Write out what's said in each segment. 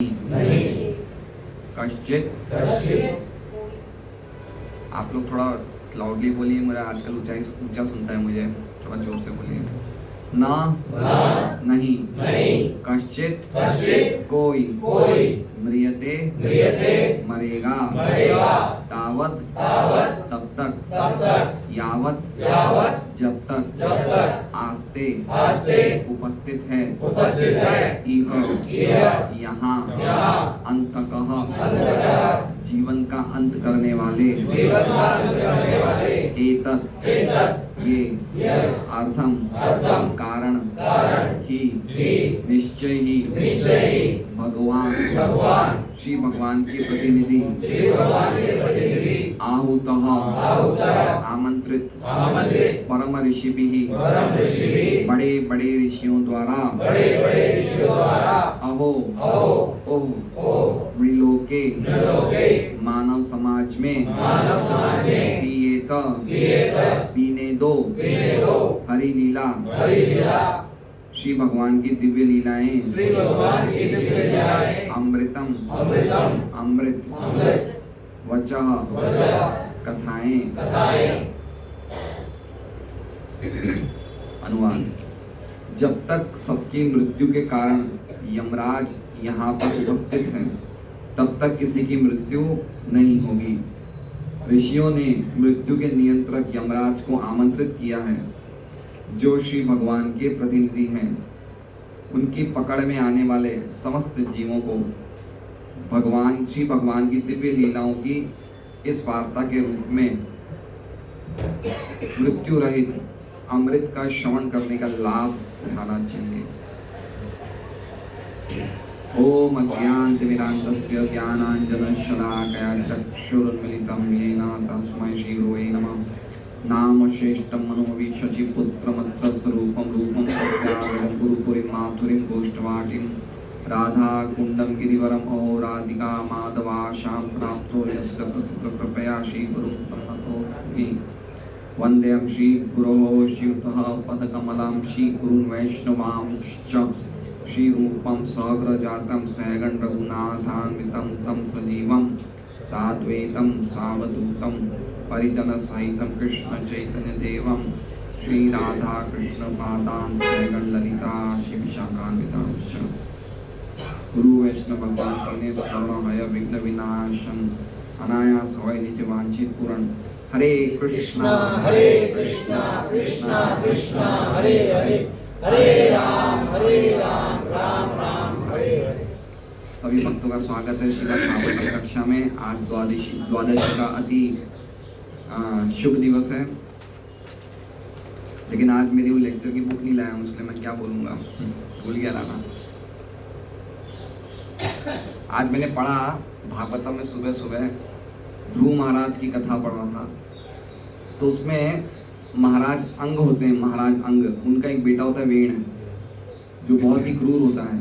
नहीं। कश्चित। आप लोग थोड़ा लाउडली बोलिए, मेरा आजकल ऊंचा सुनता है मुझे, थोड़ा जोर से बोलिए। ना नहीं। कश्चित कोई म्रियते मरेगा तावत तब तक यावत जब तक आस्ते उपस्थित है यहाँ अंततः जीवन का अंत करने वाले एतत् ये अर्थम कारण ही निश्चय ही भगवान श्री भगवान के प्रतिनिधि आहूतः आमंत्रित परम ऋषि भी बड़े बड़े ऋषियों द्वारा अहो विलोके मानव समाज में पीने दो हरि लीला श्री भगवान की दिव्य लीलाएं अमृतम अमृत वचः कथाएं। अनुवाद। जब तक सबकी मृत्यु के कारण यमराज यहाँ पर उपस्थित हैं, तब तक किसी की मृत्यु नहीं होगी। ऋषियों ने मृत्यु के नियंत्रक यमराज को आमंत्रित किया है, जो श्री भगवान के प्रतिनिधि हैं। उनकी पकड़ में आने वाले समस्त जीवों को श्री भगवान की दिव्य लीलाओं की इस वार्ता के रूप में मृत्यु रहित अमृत का श्रवण करने का लाभ उठाना चाहिए। ओम अज्ञानतिमिरान्धस्य ज्ञानाञ्जनशलाकया चक्षुरुन्मीलितं येन तस्मै श्रीगुरवे नमः। नाम श्रेष्ठं मनोविशचि पुत्रमत्र स्वरूपं रूपं तस्यागमं गुरुपुरीं माथुरीं गोष्ठवाटीं राधाकुण्डं गिरिवरम् अहो राधिका माधवाशां प्राप्तो यस्य कृपया श्रीगुरुं तन्नतोऽस्मि। वन्देऽहं श्रीगुरोः शिवतः पदकमलं श्रीगुरुन् वैष्णवांश्च श्रीरूपं सहग्रजातं सहगण रघुनाथान्वितं तं सजीवं साद्वैतं सावधूतं परिजनसहितं कृष्णचैतन्यदेवं श्रीराधाकृष्णपादां सहगण ललिता शिवशाखान्वितांश्च। गुरु वैष्णव भगवान परमेश्वर विघ्न विनाशन अनायास होय निज वांछित पूर्ण। हरे कृष्णा कृष्णा कृष्णा हरे हरे हरे राम राम राम हरे हरे। सभी भक्तों का स्वागत है श्रीमद् भागवत कक्षा में। आज द्वादशी का अति शुभ दिवस है, लेकिन आज मेरी वो लेक्चर की बुक नहीं लाया हूँ, इसलिए मैं क्या बोलूँगा, भूल गया लाना। आज मैंने पढ़ा भागवतम में सुबह सुबह ध्रुव महाराज की कथा पढ़ रहा था, तो उसमें महाराज अंग होते हैं, महाराज अंग, उनका एक बेटा होता है वेण, जो बहुत ही क्रूर होता है।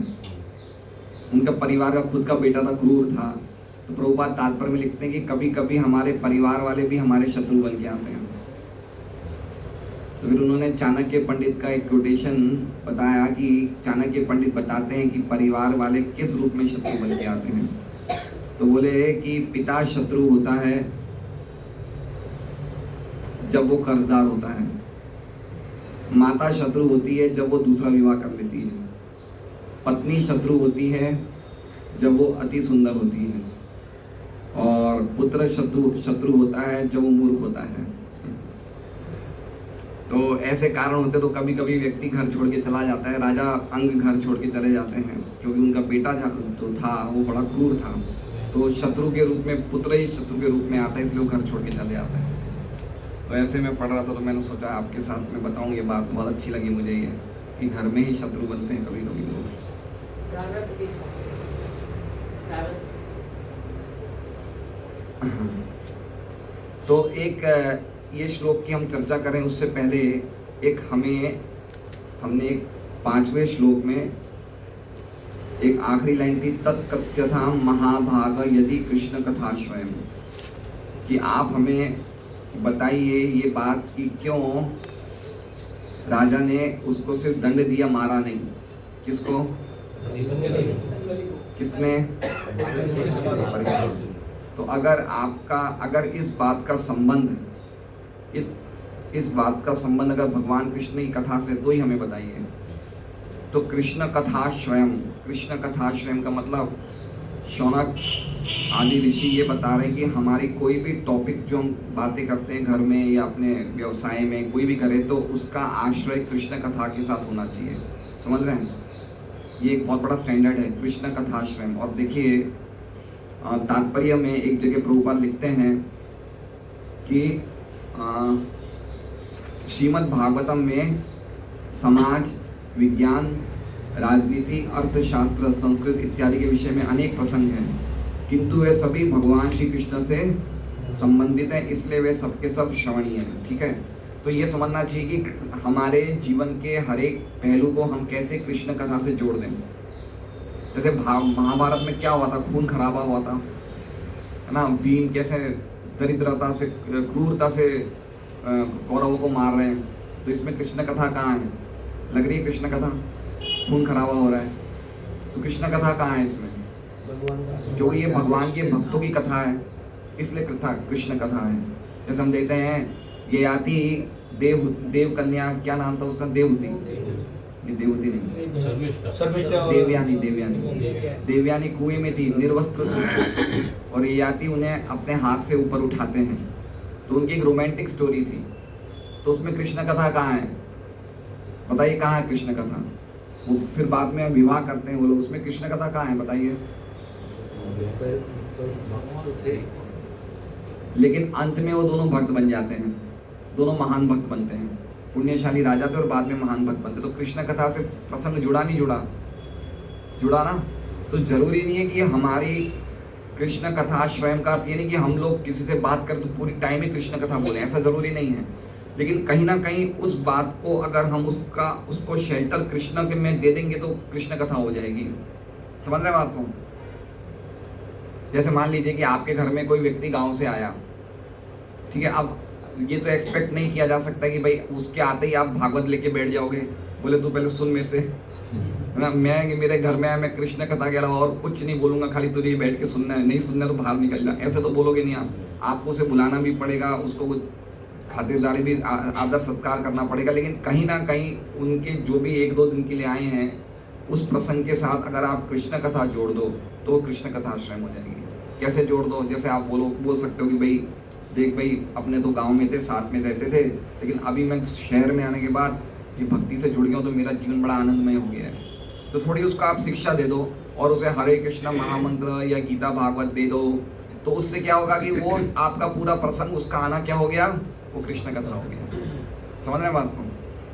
उनका परिवार का खुद का बेटा था, क्रूर था। तो प्रभुपाद तात्पर्य में लिखते हैं कि कभी कभी हमारे परिवार वाले भी हमारे शत्रु बन के आते हैं। तो फिर उन्होंने चाणक्य पंडित का एक कोटेशन बताया कि चाणक्य पंडित बताते हैं कि परिवार वाले किस रूप में शत्रु बन के आते हैं। तो बोले कि पिता शत्रु होता है जब वो कर्जदार होता है, माता शत्रु होती है जब वो दूसरा विवाह कर लेती है, पत्नी शत्रु होती है जब वो अति सुंदर होती है, और पुत्र शत्रु होता है जब वो मूर्ख होता है। तो ऐसे कारण होते, तो कभी कभी व्यक्ति घर छोड़ के चला जाता है। राजा अंग घर छोड़ के चले जाते हैं क्योंकि उनका बेटा जो था वो बड़ा क्रूर था, तो शत्रु के रूप में, पुत्र ही शत्रु के रूप में आता है, इसलिए वो घर छोड़ के चले जाते हैं। तो ऐसे में पढ़ रहा था, तो मैंने सोचा आपके साथ में बताऊं। ये बात बहुत अच्छी लगी मुझे, ये कि घर में ही शत्रु बनते हैं कभी कभी लोग। तो एक ये श्लोक की हम चर्चा करें उससे पहले एक हमने एक 5वें श्लोक में एक आखिरी लाइन थी, तत्कथ्यथा महाभाग यदि कृष्ण कथा स्वयं, कि आप हमें बताइए ये बात कि क्यों राजा ने उसको सिर्फ दंड दिया, मारा नहीं। किसको? किसने? तो अगर इस बात का संबंध अगर भगवान कृष्ण की कथा से, तो ही हमें बताइए। तो कृष्ण कथा स्वयं का मतलब शौनक आदि ऋषि ये बता रहे हैं कि हमारी कोई भी टॉपिक जो हम बातें करते हैं घर में या अपने व्यवसाय में कोई भी करे, तो उसका आश्रय कृष्ण कथा के साथ होना चाहिए। समझ रहे हैं? ये एक बहुत बड़ा स्टैंडर्ड है, कृष्ण कथाश्रय। और देखिए तात्पर्य में एक जगह प्रभुपाद लिखते हैं कि श्रीमद् भागवतम में समाज, विज्ञान, राजनीति, अर्थशास्त्र, संस्कृत इत्यादि के विषय में अनेक प्रसंग हैं, किंतु वे सभी भगवान श्री कृष्ण से संबंधित हैं, इसलिए वे सबके सब श्रवणीय हैं। ठीक है, तो ये समझना चाहिए कि हमारे जीवन के हर एक पहलू को हम कैसे कृष्ण कथा से जोड़ दें। जैसे महाभारत में क्या हुआ था? खून खराबा हुआ था, है ना? भीम कैसे दरिद्रता से, क्रूरता से कौरवों को मार रहे हैं, तो इसमें कृष्ण कथा कहाँ है? लग रही है कृष्ण कथा? खून खराबा हो रहा है, तो कृष्ण कथा कहाँ है इसमें? क्योंकि ये भगवान के भक्तों की कथा है, इसलिए कृष्ण कथा है। जैसे हम देखते हैं ये आती देव कन्या, क्या नाम था उसका? देवहूति नहीं, देवयानी कुएं में थी, निर्वस्त्र थी, और ये आती उन्हें अपने हाथ से ऊपर उठाते हैं, तो उनकी एक रोमांटिक स्टोरी थी। तो उसमें कृष्ण कथा कहाँ है? बताइए कहाँ है कृष्ण कथा? वो फिर बाद में विवाह करते हैं वो लोग, उसमें कृष्ण कथा कहाँ है? बताइए। लेकिन अंत में वो दोनों भक्त बन जाते हैं, दोनों महान भक्त बनते हैं, पुण्यशाली राजा थे और बाद में महान भक्त बनते। तो कृष्ण कथा से प्रसंग जुड़ा नहीं जुड़ा ना? तो जरूरी नहीं है कि हमारी कृष्ण कथा स्वयं का अर्थ ये नहीं कि हम लोग किसी से बात करें तो पूरी टाइम ही कृष्ण कथा बोलें, ऐसा जरूरी नहीं है। लेकिन कहीं ना कहीं उस बात को अगर हम उसको शेल्टर कृष्ण के में दे देंगे तो कृष्ण कथा हो जाएगी। समझ रहे बात को? जैसे मान लीजिए कि आपके घर में कोई व्यक्ति गांव से आया, ठीक है, अब ये तो एक्सपेक्ट नहीं किया जा सकता कि भाई उसके आते ही आप भागवत लेके बैठ जाओगे, बोले तू पहले सुन मेरे से, है ना? मेरे घर में आया, मैं कृष्ण कथा के अलावा और कुछ नहीं बोलूंगा, खाली तुझे बैठ के सुनना है, नहीं सुनना तो बाहर निकल जा, ऐसे तो बोलोगे नहीं आप। आपको उसे बुलाना भी पड़ेगा, उसको कुछ खातिरदारी भी, आदर सत्कार करना पड़ेगा। लेकिन कहीं ना कहीं उनके जो भी 1-2 दिन के लिए आए हैं, उस प्रसंग के साथ अगर आप कृष्ण कथा जोड़ दो तो कृष्ण कथा आश्रय हो जाएगी। कैसे जोड़ दो? जैसे आप बोल सकते हो कि भाई देख भाई, अपने तो गांव में थे, साथ में रहते थे, लेकिन अभी मैं शहर में आने के बाद ये भक्ति से जुड़ गया हूँ, तो मेरा जीवन बड़ा आनंदमय हो गया है। तो थोड़ी उसको आप शिक्षा दे दो और उसे हरे कृष्णा महामंत्र या गीता भागवत दे दो, तो उससे क्या होगा कि वो आपका पूरा प्रसंग, उसका आना क्या हो गया? वो कृष्ण कथा हो गया। समझ रहे बात को?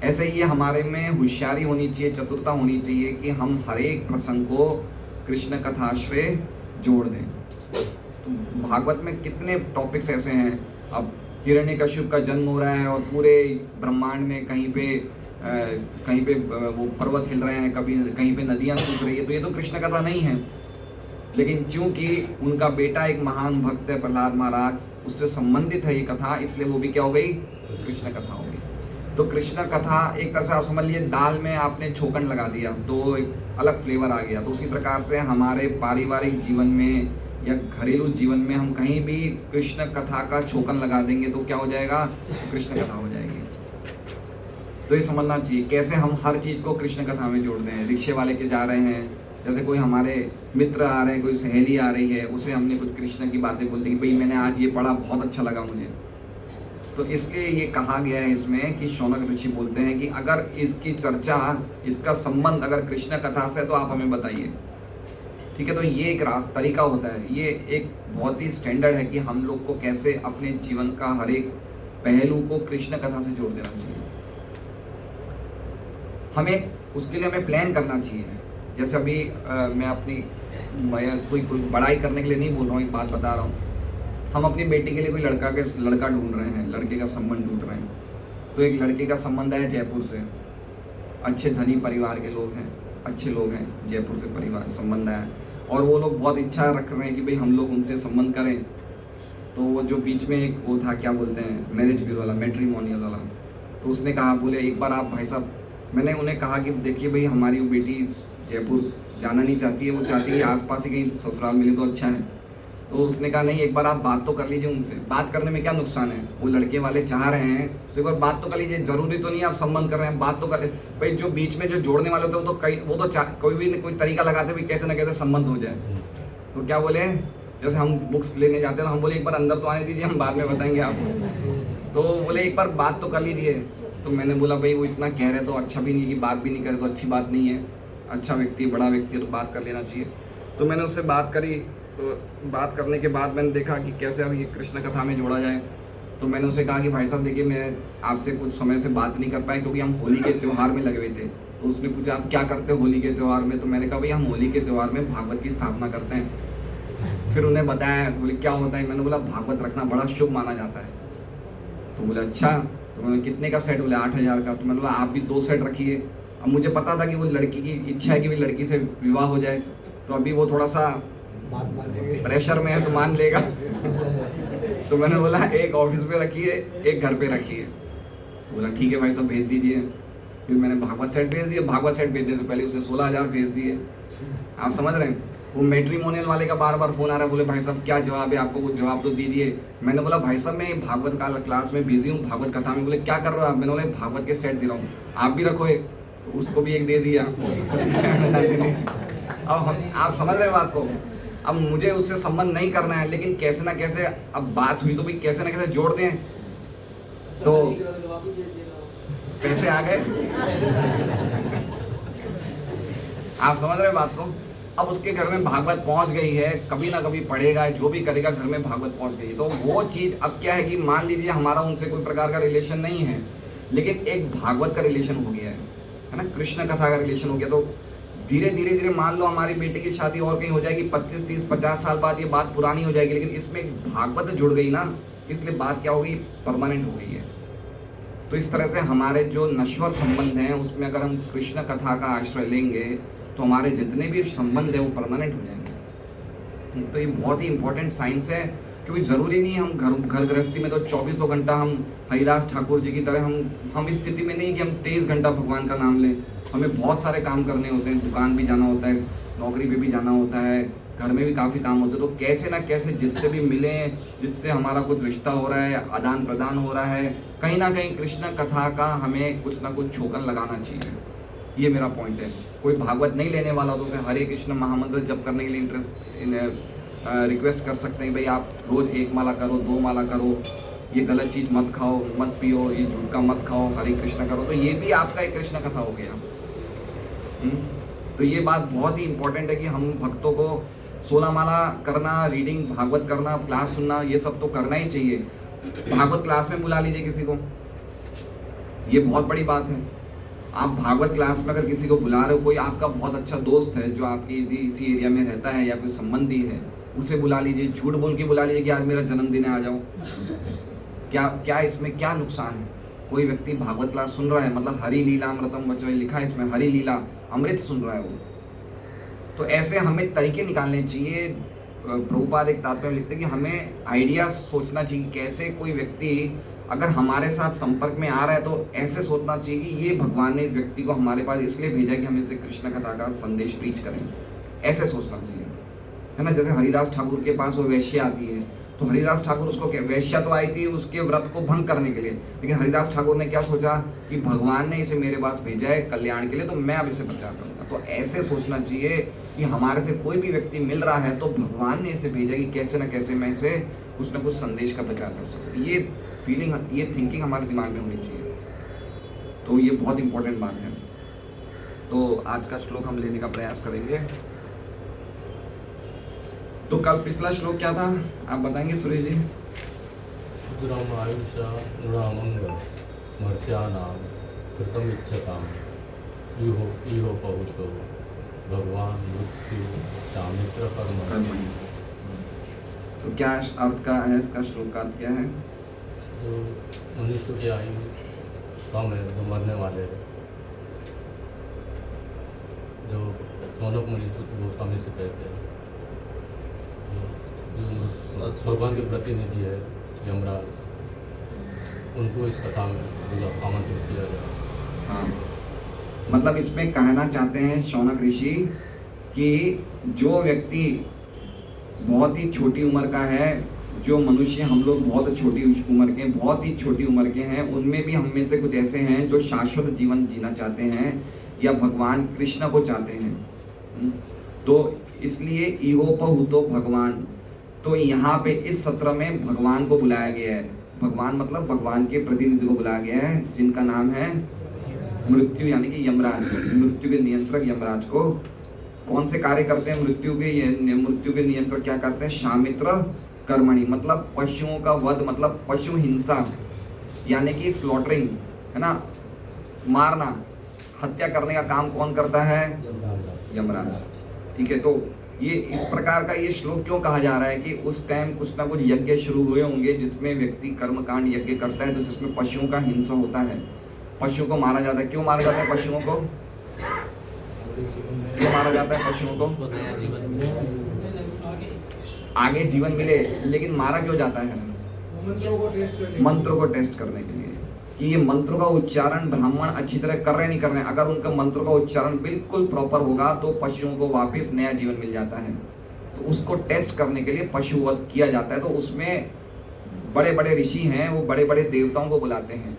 ऐसे ही हमारे में होशियारी होनी चाहिए, चतुरता होनी चाहिए कि हम हर एक प्रसंग को कृष्ण कथाश्रय जोड़ दें। तो भागवत में कितने टॉपिक्स ऐसे हैं। अब हिरण्यकश्यप का जन्म हो रहा है और पूरे ब्रह्मांड में कहीं पे वो पर्वत हिल रहे हैं, कहीं पे नदियाँ सूख रही है, तो ये तो कृष्ण कथा नहीं है। लेकिन चूंकि उनका बेटा एक महान भक्त है प्रहलाद महाराज, उससे संबंधित है ये कथा, इसलिए वो भी क्या हो गई? कृष्ण कथा हो गई। तो कृष्ण कथा एक तरह से आप समझ लीजिए, दाल में आपने छोकन लगा दिया तो एक अलग फ्लेवर आ गया। तो उसी प्रकार से हमारे पारिवारिक जीवन में या घरेलू जीवन में हम कहीं भी कृष्ण कथा का छोकन लगा देंगे तो क्या हो जाएगा? कृष्ण कथा हो जाएगी। तो ये समझना चाहिए कैसे हम हर चीज़ को कृष्ण कथा में जोड़ दें। रिक्शे वाले के जा रहे हैं, जैसे कोई हमारे मित्र आ रहे हैं, कोई सहेली आ रही है, उसे हमने कुछ कृष्ण की बातें बोल दी कि भाई मैंने आज ये पढ़ा, बहुत अच्छा लगा मुझे। तो इसलिए ये कहा गया है इसमें कि शौनक ऋषि बोलते हैं कि अगर इसकी चर्चा, इसका संबंध अगर कृष्ण कथा से, तो आप हमें बताइए। ठीक है, तो ये एक तरीका होता है, ये एक बहुत ही स्टैंडर्ड है कि हम लोग को कैसे अपने जीवन का हर एक पहलू को कृष्ण कथा से जोड़ देना चाहिए। उसके लिए हमें प्लान करना चाहिए। जैसे अभी मैं कोई बड़ाई करने के लिए नहीं बोल रहा हूँ, एक बात बता रहा हूँ। हम अपनी बेटी के लिए कोई लड़का ढूंढ रहे हैं, लड़के का संबंध ढूंढ रहे हैं। तो एक लड़के का संबंध है जयपुर से, अच्छे धनी परिवार के लोग हैं, अच्छे लोग हैं, जयपुर से परिवार संबंध है, और वो लोग बहुत इच्छा रख रहे हैं कि भाई हम लोग उनसे संबंध करें। तो वो जो बीच में एक वो था, क्या बोलते हैं, मैरिज ब्यूरो वाला, मैट्रिमोनियल वाला, तो उसने कहा, बोले एक बार आप भाई साहब, मैंने उन्हें कहा कि देखिए भाई हमारी वो बेटी जयपुर जाना नहीं चाहती है, वो चाहती है आसपास ही कहीं ससुराल मिले तो अच्छा है। तो उसने कहा नहीं, एक बार आप बात तो कर लीजिए उनसे। बात करने में क्या नुकसान है, वो लड़के वाले चाह रहे हैं तो एक बार बात तो कर लीजिए। जरूरी तो नहीं आप संबंध कर रहे हैं, बात तो कर भाई। जो बीच में जो जोड़ने वाले होते हैं वो तो कोई भी कोई तरीका लगाते हुए कैसे ना कैसे संबंध हो जाए। तो क्या बोले, जैसे हम बुक्स लेने जाते हैं तो हम बोले एक बार अंदर तो आने दीजिए, हम बाद में बताएंगे आपको। तो बोले एक बार बात तो कर लीजिए। तो मैंने बोला भाई वो इतना कह रहे तो अच्छा भी नहीं, कि बात भी नहीं करे तो अच्छी बात नहीं है। अच्छा व्यक्ति, बड़ा व्यक्ति, तो बात कर लेना चाहिए। तो मैंने उससे बात करी। तो बात करने के बाद मैंने देखा कि कैसे अब ये कृष्ण कथा में जोड़ा जाए। तो मैंने उसे कहा कि भाई साहब देखिए, मैं आपसे कुछ समय से बात नहीं कर पाए क्योंकि हम होली के त्यौहार में लगे हुए थे। तो उसने पूछा आप क्या करते हो होली के त्यौहार में। तो मैंने कहा भाई हम होली के त्यौहार में भागवत की स्थापना करते हैं। फिर उन्हें बताया, बोले क्या होता है। मैंने बोला भागवत रखना बड़ा शुभ माना जाता है। तो बोले अच्छा। तो मैंने कितने का सेट, बोले 8000 का। तो मैंने बोला आप भी 2 सेट रखिए। अब मुझे पता था कि वो लड़की की इच्छा है कि भी लड़की से विवाह हो जाए, तो अभी वो थोड़ा सा प्रेशर में है तो मान लेगा। तो मैंने बोला एक ऑफिस पे रखिए, एक घर पे रखिए। तो बोला ठीक है भाई साहब भेज दीजिए। फिर मैंने भागवत सेट भेज दिया। भागवत सेट भेजने से पहले उसने 16000 भेज दिए। आप समझ रहे हैं। वो मैट्रिमोनियल वाले का बार बार फोन आ रहा है, बोले भाई साहब क्या जवाब है आपको, कुछ जवाब तो दीजिए। मैंने बोला भाई साहब मैं भागवत का क्लास में बिजी हूँ, भागवत कथा में। बोले क्या कर रहे हो आप। मैंने बोला भागवत के सेट दे रहा हूँ, आप भी रखो एक। तो उसको भी एक दे दिया। अब आप समझ रहे हो बात को। अब मुझे उससे संबंध नहीं करना है, लेकिन कैसे ना कैसे अब बात हुई तो भाई कैसे ना कैसे जोड़ दें। तो पैसे आ गए। आप समझ रहे हो बात को। अब उसके घर में भागवत पहुंच गई है, कभी ना कभी पढ़ेगा, जो भी करेगा घर में भागवत पहुंच गई। तो वो चीज अब क्या है कि मान लीजिए हमारा उनसे कोई प्रकार का रिलेशन नहीं है, लेकिन एक भागवत का रिलेशन हो गया है ना, कृष्ण कथा का रिलेशन हो गया। तो धीरे धीरे मान लो हमारी बेटी की शादी और कहीं हो जाएगी, 25, 30, 50 साल बाद ये बात पुरानी हो जाएगी, लेकिन इसमें एक भागवत जुड़ गई ना, इसलिए बात क्या होगी, परमानेंट हो गई है। तो इस तरह से हमारे जो नश्वर संबंध हैं उसमें अगर हम कृष्ण कथा का आश्रय लेंगे तो हमारे जितने भी संबंध है वो परमानेंट हो जाएंगे। तो ये बहुत ही इंपॉर्टेंट साइंस है, क्योंकि ज़रूरी नहीं हम घर गृहस्थी में तो 24 घंटा हम हरिदास ठाकुर जी की तरह हम इस स्थिति में नहीं कि हम 23 घंटा भगवान का नाम लें। हमें बहुत सारे काम करने होते हैं, दुकान भी जाना होता है, नौकरी पे भी जाना होता है, घर में भी काफ़ी काम होते हैं। तो कैसे ना कैसे जिससे भी मिलें, जिससे हमारा कुछ रिश्ता हो रहा है, आदान प्रदान हो रहा है, कहीं ना कहीं कृष्ण कथा का हमें कुछ ना कुछ छोकन लगाना चाहिए। ये मेरा पॉइंट है। कोई भागवत नहीं लेने वाला तो उसे हरे कृष्ण महामंत्र जप करने के लिए रिक्वेस्ट कर सकते हैं, भाई आप रोज़ 1 माला करो, 2 माला करो, ये गलत चीज़ मत खाओ, मत पियो, ये झूठ का मत खाओ, हरे कृष्ण करो। तो ये भी आपका एक कृष्ण कथा हो गया। तो ये बात बहुत ही इंपॉर्टेंट है कि हम भक्तों को 16 माला करना, रीडिंग भागवत करना, क्लास सुनना, ये सब तो करना ही चाहिए। भागवत क्लास में बुला लीजिए किसी को, ये बहुत बड़ी बात है। आप भागवत क्लास में अगर किसी को बुला रहे हो, कोई आपका बहुत अच्छा दोस्त है जो आपके इसी एरिया में रहता है या कोई संबंधी है, उसे बुला लीजिए। झूठ बोल के बुला लीजिए कि आज मेरा जन्मदिन है, आ जाओ। क्या इसमें क्या नुकसान है। कोई व्यक्ति भागवत क्लास सुन रहा है, मतलब हरि लीला अमृतम वचन लिखा है इसमें, हरि लीला अमृत सुन रहा है वो। तो ऐसे हमें तरीके निकालने चाहिए। प्रभुपाद एक तात्पर्य में लिखते हैं कि हमें आइडिया सोचना चाहिए, कैसे कोई व्यक्ति अगर हमारे साथ संपर्क में आ रहा है तो ऐसे सोचना चाहिए कि ये भगवान ने इस व्यक्ति को हमारे पास इसलिए भेजा कि हम इसे कृष्ण कथा का संदेश प्रीच करें। ऐसे सोचना चाहिए, है ना। जैसे हरिदास ठाकुर के पास वो वैश्या आती है, तो हरिदास ठाकुर उसको क्या, वैश्या तो आई थी उसके व्रत को भंग करने के लिए, लेकिन हरिदास ठाकुर ने क्या सोचा कि भगवान ने इसे मेरे पास भेजा है कल्याण के लिए, तो मैं अब इसे प्रचार करूँगा। तो ऐसे सोचना चाहिए कि हमारे से कोई भी व्यक्ति मिल रहा है तो भगवान ने इसे भेजा कि कैसे ना कैसे मैं इसे कुछ ना कुछ संदेश का प्रचार कर सकूँ। ये फीलिंग, ये थिंकिंग हमारे दिमाग में होनी चाहिए। तो ये बहुत इंपॉर्टेंट बात है। तो आज का श्लोक हम लेने का प्रयास करेंगे। तो कल पिछला श्लोक क्या था आप बताएंगे सुरेश जी? शुद्रम आयुषा नृणामंग मर्त्यानाम कृतम इच्छताम इहो पहुतो भगवान मृत्यु सामित्र कर्मणि। तो क्या अर्थ का है इसका, श्लोक का अर्थ क्या है? जो मनुष्य की आयु कम है, जो मरने वाले हैं, जो शौनक मुनि गोस्वामी से कहते हैं, जो भगवान के प्रतिनिधि है यमराज, उनको इस कथा में आमंत्रित किया जाए। हाँ, मतलब इसमें कहना चाहते हैं शौनक ऋषि कि जो व्यक्ति बहुत ही छोटी उम्र का है, जो मनुष्य हम लोग बहुत छोटी उम्र के, बहुत ही छोटी उम्र के हैं, उनमें भी हम में से कुछ ऐसे हैं जो शाश्वत जीवन जीना चाहते हैं या भगवान कृष्ण को चाहते हैं। तो इसलिए इहोपहुतो भगवान, तो यहाँ पे इस सत्र में भगवान को बुलाया गया है। भगवान मतलब भगवान के प्रतिनिधि को बुलाया गया है, जिनका नाम है मृत्यु, यानी कि यमराज, मृत्यु के नियंत्रक यमराज को। कौन से कार्य करते हैं मृत्यु के नियंत्रक? क्या करते हैं? शामित्र कर्मणि, मतलब पशुओं का वध, मतलब पशु हिंसा, यानी कि स्लॉटरिंग, है ना, मारना, हत्या करने का काम कौन करता है? यमराज। ठीक है, तो ये इस प्रकार का ये श्लोक क्यों कहा जा रहा है कि उस टाइम कुछ ना कुछ यज्ञ शुरू हुए होंगे जिसमें व्यक्ति कर्मकांड यज्ञ करता है, तो जिसमें पशुओं का हिंसा होता है, पशु को मारा जाता है। क्यों मारा जाता है पशुओं को? क्यों मारा जाता है पशुओं को? आगे जीवन मिले। लेकिन मारा क्यों जाता है? मंत्रों को टेस्ट करने के लिए, कि ये मंत्रों का उच्चारण ब्राह्मण अच्छी तरह कर रहे नहीं कर रहे। अगर उनका मंत्रों का उच्चारण बिल्कुल प्रॉपर होगा तो पशुओं को वापस नया जीवन मिल जाता है। तो उसको टेस्ट करने के लिए पशु वध किया जाता है। तो उसमें बड़े बड़े ऋषि हैं, वो बड़े बड़े देवताओं को बुलाते हैं।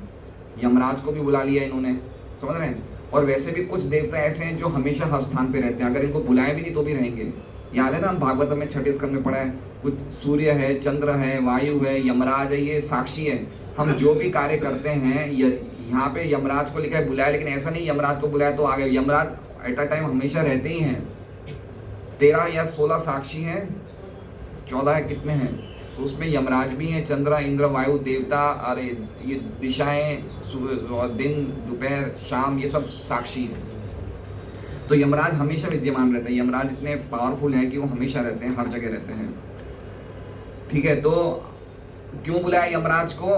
यमराज को भी बुला लिया इन्होंने, समझ रहे हैं। और वैसे भी कुछ देवता ऐसे हैं जो हमेशा हर स्थान पे रहते हैं, अगर इनको बुलाए भी नहीं तो भी रहेंगे। याद है ना, भागवत में 6 स्कंद में पढ़ा है, कुछ सूर्य है, चंद्र है, वायु है, यमराज है, ये साक्षी है। हम जो भी कार्य करते हैं, यहाँ पे यमराज को लिखा है बुलाया, लेकिन ऐसा नहीं यमराज को बुलाया तो आ गए। यमराज एट अ टाइम हमेशा रहते ही हैं। 13 या 16 साक्षी हैं, 14 है, कितने हैं, तो उसमें यमराज भी हैं, चंद्र, इंद्र, वायु, देवता, अरे ये दिशाएं, दिन, दोपहर, शाम, ये सब साक्षी हैं। तो यमराज हमेशा विद्यमान रहते हैं। यमराज इतने पावरफुल हैं कि वो हमेशा रहते हैं, हर जगह रहते हैं। ठीक है, तो क्यों बुलाया यमराज को?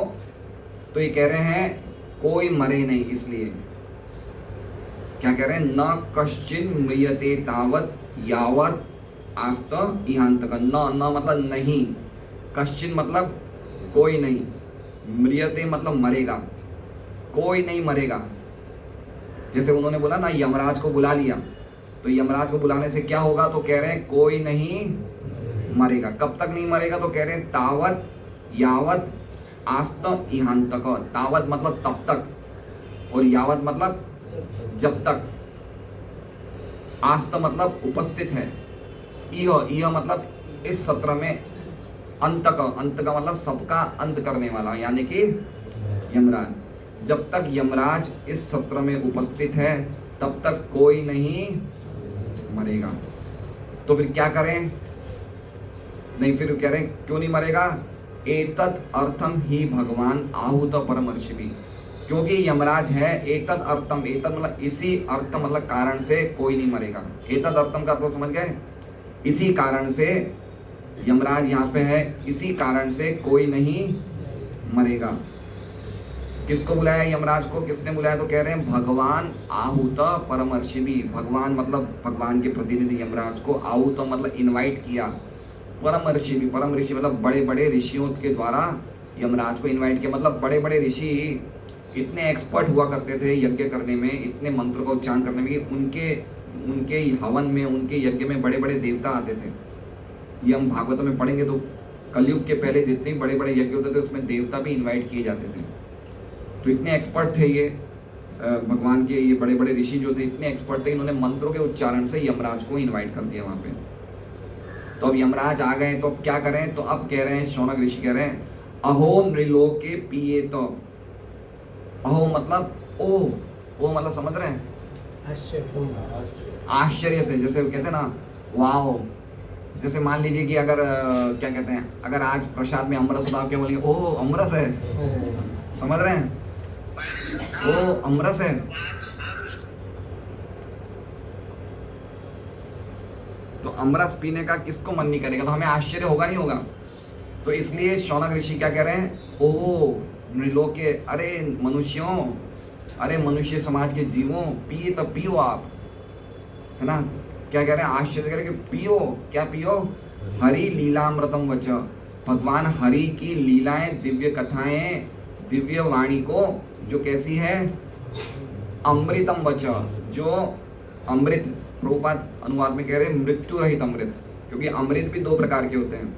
तो ये कह रहे हैं कोई मरे नहीं, इसलिए क्या कह रहे हैं? न कश्चिन म्रियते तावत यावत आस्त इहांतक। न मतलब नहीं, कश्चिन मतलब कोई नहीं, म्रियते मतलब मरेगा, कोई नहीं मरेगा। जैसे उन्होंने बोला ना यमराज को बुला लिया, तो यमराज को बुलाने से क्या होगा? तो कह रहे हैं कोई नहीं मरेगा। कब तक नहीं मरेगा? तो कह रहे हैं तावत यावत आस्त इहांतक। तावत मतलब तब तक, और यावत मतलब जब तक, आस्त मतलब उपस्थित है, इह मतलब इस सत्र में, अंत का मतलब सबका अंत करने वाला, यानी कि यमराज। जब तक यमराज इस सत्र में उपस्थित है तब तक कोई नहीं मरेगा। तो फिर क्या करें? नहीं, फिर कह रहे हैं क्यों नहीं मरेगा? एतत् अर्थम ही भगवान आहूत परमर्षिभिः, क्योंकि यमराज है। एतत् अर्थम, एतत् मतलब इसी, अर्थ मतलब कारण से कोई नहीं मरेगा। एतत् अर्थम का तो समझ गए? इसी कारण से यमराज यहाँ पे है, इसी कारण से कोई नहीं मरेगा। किसको बुलाया यमराज को? किसने बुलाया? तो कह रहे हैं भगवान आहूत परमर्षिभिः। भगवान मतलब भगवान के प्रतिनिधि यमराज को, आहूत मतलब इनवाइट किया, परम ऋषि, परम ऋषि मतलब बड़े बड़े ऋषियों के द्वारा यमराज को इनवाइट किया। मतलब बड़े बड़े ऋषि इतने एक्सपर्ट हुआ करते थे यज्ञ करने में, इतने मंत्रों का उच्चारण करने में, कि उनके हवन में, उनके यज्ञ में बड़े बड़े देवता आते थे। ये हम भागवत में पढ़ेंगे तो कलयुग के पहले जितने बड़े बड़े यज्ञ होते थे उसमें देवता भी इन्वाइट किए जाते थे। तो इतने एक्सपर्ट थे ये भगवान के, ये बड़े बड़े ऋषि जो थे इतने एक्सपर्ट थे, इन्होंने मंत्रों के उच्चारण से यमराज को इन्वाइट कर दिया वहाँ पे। तो अब यमराज आ गए, तो अब क्या करें? तो अब कह रहे हैं, शौनक ऋषि कह रहे हैं अहो नृलोके पिए। तो अहो मतलब ओ मतलब समझ रहे हैं? आश्चर्य से, जैसे कहते हैं ना वाओ। जैसे मान लीजिए कि अगर क्या कहते हैं, अगर आज प्रसाद में अमरस होता, आप क्या बोलेंगे? ओ अमरस है, समझ रहे हैं? ओ अमरस है। तो अमरस पीने का किसको मन नहीं करेगा? तो हमें आश्चर्य होगा नहीं होगा? तो इसलिए शौनक ऋषि क्या कह रहे हैं? ओह नृलोके, अरे मनुष्यों, अरे मनुष्य समाज के जीवों, पिए तब पियो आप, है ना। क्या कह रहे हैं? आश्चर्य करें कि पियो, क्या पियो? हरि लीलामृतम वच, भगवान हरि की लीलाएं, दिव्य कथाएं, दिव्य वाणी को जो कैसी है? अमृतम वच, जो अमृत प्रभुपाद अनुवाद में कह रहे हैं मृत्यु रहित अमृत, क्योंकि अमृत भी दो प्रकार के होते हैं।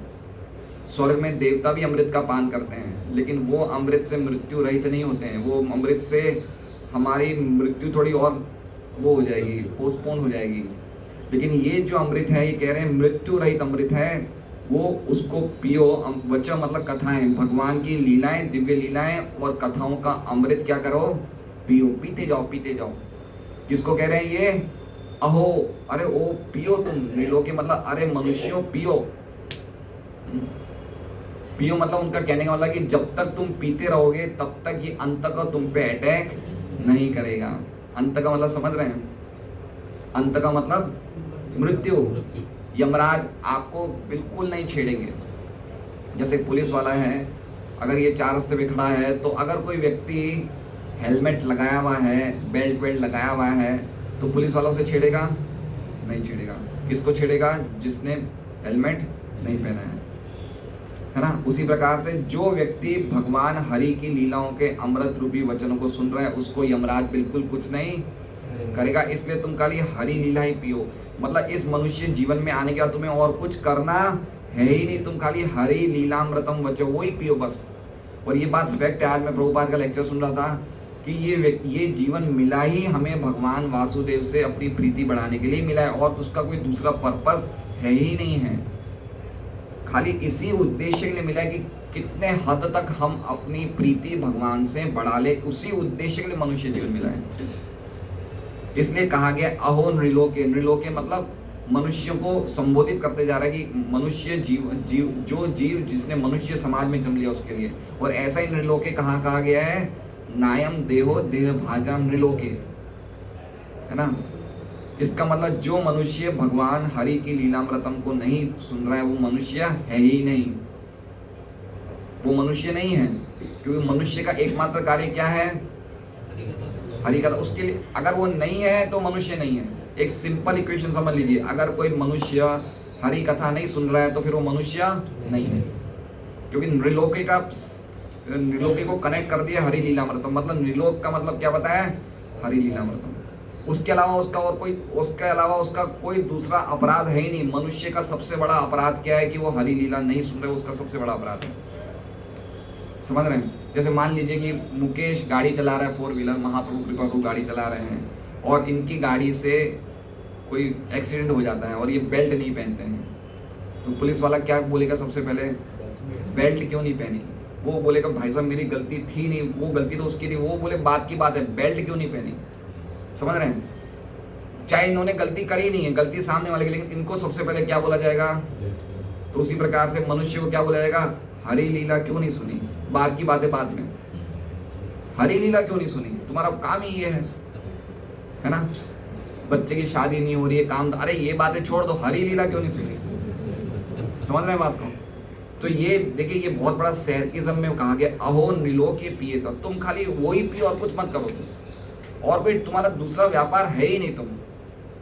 स्वर्ग में देवता भी अमृत का पान करते हैं, लेकिन वो अमृत से मृत्यु रहित नहीं होते हैं। वो अमृत से हमारी मृत्यु थोड़ी और वो हो जाएगी, पोस्टपोन हो जाएगी। लेकिन ये जो अमृत है, ये कह रहे हैं मृत्यु रहित अमृत है, वो उसको पियो। वचन मतलब कथाएं, भगवान की लीलाएं, दिव्य लीलाएं और कथाओं का अमृत क्या करो, पियो, पीते जाओ, पीते जाओ। किसको कह रहे हैं ये? अहो, अरे ओ पियो तुम, नीलो के मतलब अरे मनुष्यों पियो। पियो मतलब उनका कहने का मतलब कि जब तक तुम पीते रहोगे तब तक ये अंत का तुम पे अटैक नहीं करेगा। अंत का मतलब समझ रहे हैं? अंत का मतलब मृत्यु। यमराज आपको बिल्कुल नहीं छेड़ेंगे। जैसे पुलिस वाला है, अगर ये चार रास्ते पे खड़ा है, तो अगर कोई व्यक्ति हेलमेट लगाया हुआ है, बेल्ट लगाया हुआ है, तो पुलिस वाला उसे छेड़ेगा? नहीं छेड़ेगा। किसको छेड़ेगा? जिसने हेलमेट नहीं पहना है ना। उसी प्रकार से जो व्यक्ति भगवान हरि की लीलाओं के अमृत रूपी वचनों को सुन रहा है, उसको यमराज बिल्कुल कुछ नहीं करेगा। इसलिए तुम खाली हरि लीला ही पियो। मतलब इस मनुष्य जीवन में आने के बाद तुम्हें और कुछ करना है ही नहीं, तुम खाली हरि लीलामृतम वचन वो ही पियो बस। और ये बात फैक्ट है। आज मैं प्रभुपाद का लेक्चर सुन रहा था कि ये जीवन मिला ही हमें भगवान वासुदेव से अपनी प्रीति बढ़ाने के लिए मिला है, और उसका कोई दूसरा पर्पस है ही नहीं है। खाली इसी उद्देश्य के लिए मिला है कि कितने हद तक हम अपनी प्रीति भगवान से बढ़ा ले, उसी उद्देश्य के लिए मनुष्य जीवन मिला है। इसलिए कहा गया अहो नृलोके। नृलोके मतलब मनुष्यों को संबोधित करते जा रहा है कि मनुष्य जीव जिसने मनुष्य समाज में जन्म लिया उसके लिए। और ऐसा ही नृलोके कहा गया है, नायम देहो देह भाजा नृलोके, है ना। इसका मतलब जो मनुष्य भगवान हरि की लीलामृतम को नहीं सुन रहा है, वो मनुष्य है ही नहीं, वो मनुष्य नहीं है। क्योंकि मनुष्य का एकमात्र कार्य क्या है? हरि कथा। उसके लिए अगर वो नहीं है तो मनुष्य नहीं है। एक सिंपल इक्वेशन समझ लीजिए, अगर कोई मनुष्य हरि कथा नहीं सुन रहा है तो फिर वो मनुष्य नहीं है। क्योंकि नृलोके को कनेक्ट कर दिया हरि लीलामृतम, मतलब नृलोक का मतलब क्या बताया? हरि लीलामृतम। उसके अलावा उसका कोई दूसरा अपराध है ही नहीं। मनुष्य का सबसे बड़ा अपराध क्या है? कि वो हरि लीला नहीं सुन रहे, उसका सबसे बड़ा अपराध है। समझ रहे हैं? जैसे मान लीजिए कि मुकेश गाड़ी चला रहा है, 4 व्हीलर, महाप्रभु कृपा को गाड़ी चला रहे हैं, और इनकी गाड़ी से कोई एक्सीडेंट हो जाता है और ये बेल्ट नहीं पहनते हैं, तो पुलिस वाला क्या बोलेगा? सबसे पहले बेल्ट क्यों नहीं पहनी? वो बोलेगा भाई साहब मेरी गलती थी नहीं, वो गलती तो उसकी नहीं। वो बोले बात की बात है, बेल्ट क्यों नहीं पहनी? समझ रहे हैं? चाहे इन्होंने गलती करी नहीं है, गलती सामने वाले की, लेकिन इनको सबसे पहले क्या बोला जाएगा? तो उसी प्रकार से मनुष्य को क्या बोला जाएगा? हरि लीला क्यों नहीं सुनी? बात की बात है बाद में। हरि लीला क्यों नहीं सुनी? तुम्हारा काम ही ये है ना। बच्चे की शादी नहीं हो रही है, काम, अरे ये बातें छोड़ दो, हरि लीला क्यों नहीं सुनी? समझ रहे हैं बात को? तो ये देखिए, ये बहुत बड़ा सैरकिज्म में कहा गया अहो नृलोके पिए। तब तुम खाली वही पियो और कुछ मत करो तुम, और कोई तुम्हारा दूसरा व्यापार है ही नहीं, तुम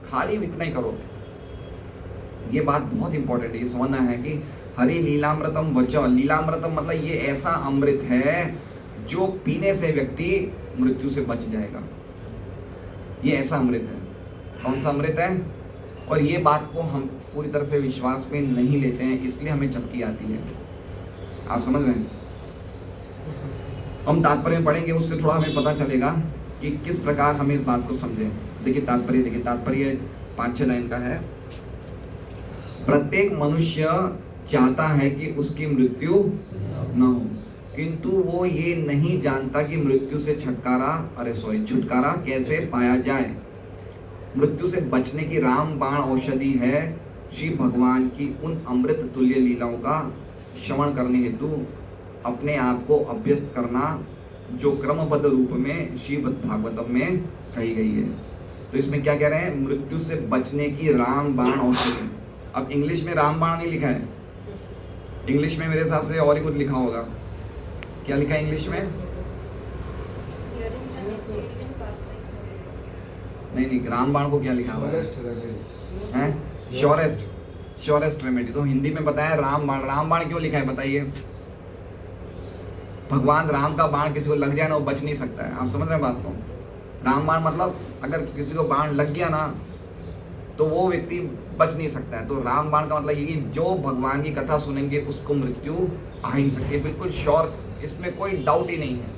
खाली इतना ही करो। ये बात बहुत इंपॉर्टेंट है, ये समझना है कि हरि लीलामृतम वचन। लीलामृतम मतलब ये ऐसा अमृत है जो पीने से व्यक्ति मृत्यु से बच जाएगा। ये ऐसा अमृत है। कौन सा अमृत है? और ये बात को हम पूरी तरह से विश्वास में नहीं लेते हैं, इसलिए हमें झपकी आती है। आप समझ रहे हैं? हम तात्पर्य में पढ़ेंगे, उससे थोड़ा हमें पता चलेगा कि किस प्रकार हमें इस बात को समझें। देखिए तात्पर्य 5-6 लाइन का है। प्रत्येक मनुष्य चाहता है कि उसकी मृत्यु न हो, किंतु वो ये नहीं जानता कि मृत्यु से छुटकारा कैसे पाया जाए। मृत्यु से बचने की रामबाण औषधि है श्री भगवान की उन अमृत तुल्य लीलाओं का श्रवण करने हेतु अपने आप को अभ्यस्त करना, जो क्रमबद्ध रूप में श्रीमद् भागवतम में कही गई है। तो इसमें क्या कह रहे हैं? मृत्यु से बचने की रामबाण औषधि। अब इंग्लिश में रामबाण नहीं लिखा है, इंग्लिश में मेरे हिसाब से और ही कुछ लिखा होगा। क्या लिखा है इंग्लिश में? नहीं, रामबाण को क्या लिखा हुआ है? Surest remedy. तो हिंदी में बताया रामबाण। रामबाण क्यों लिखा है बताइए? भगवान राम का बाण किसी को लग जाए ना, वो बच नहीं सकता है। आप समझ रहे हैं बात को? रामबाण मतलब अगर किसी को बाण लग गया ना, तो वो व्यक्ति बच नहीं सकता है। तो रामबाण का मतलब ये कि जो भगवान की कथा सुनेंगे उसको मृत्यु आ ही नहीं सकती, बिल्कुल श्योर, इसमें कोई डाउट ही नहीं है।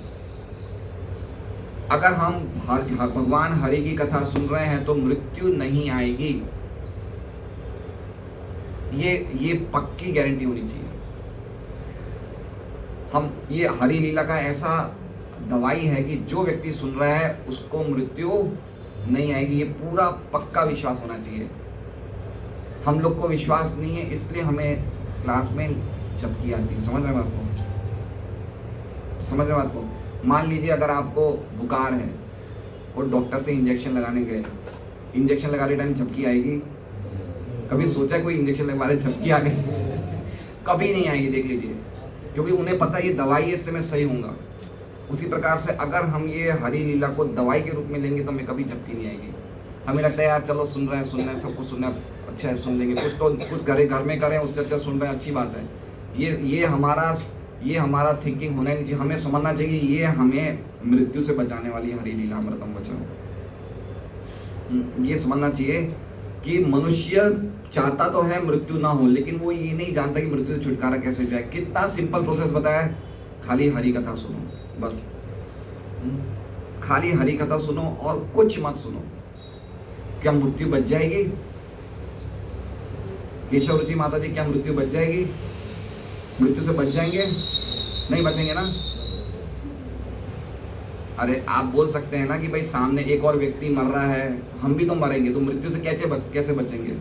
अगर हम भगवान हरि की कथा सुन रहे हैं तो मृत्यु नहीं आएगी, ये पक्की गारंटी होनी चाहिए। हम ये हरि लीला का ऐसा दवाई है कि जो व्यक्ति सुन रहा है उसको मृत्यु नहीं आएगी, ये पूरा पक्का विश्वास होना चाहिए। हम लोग को विश्वास नहीं है, इसलिए हमें क्लास में झपकी आती है। समझ रहे हैं बात को? समझ रहे हैं बात को? मान लीजिए अगर आपको बुखार है और डॉक्टर से इंजेक्शन लगाने गए, इंजेक्शन लगाने टाइम झपकी आएगी? कभी सोचा कोई इंजेक्शन लगवाने झपकी आ गई? कभी नहीं आएगी, देख लीजिए, क्योंकि उन्हें पता है ये दवाई है, इससे मैं सही होऊंगा। उसी प्रकार से अगर हम ये हरि लीला को दवाई के रूप में लेंगे तो हमें कभी झपकी नहीं आएगी। हमें लगता है यार चलो सुन रहे हैं, सब कुछ सुनना अच्छा है, सुन लेंगे, कुछ घर में करें, उससे अच्छा सुन रहे हैं, अच्छी बात है। ये हमारा थिंकिंग होना नहीं चाहिए। हमें समझना चाहिए ये हमें मृत्यु से बचाने वाली हरि लीला अमृतम वचन। ये समझना चाहिए कि मनुष्य चाहता तो है मृत्यु ना हो, लेकिन वो ये नहीं जानता कि मृत्यु से छुटकारा कैसे जाए। कितना सिंपल प्रोसेस बताया है, खाली हरि कथा सुनो बस। खाली हरि कथा सुनो और कुछ मत सुनो। क्या मृत्यु बच जाएगी? केशव रुचि माता जी, क्या मृत्यु बच जाएगी? मृत्यु से बच जाएंगे? नहीं बचेंगे ना। अरे आप बोल सकते हैं ना कि भाई सामने एक और व्यक्ति मर रहा है, हम भी तो मरेंगे, तो मृत्यु से कैसे बचेंगे?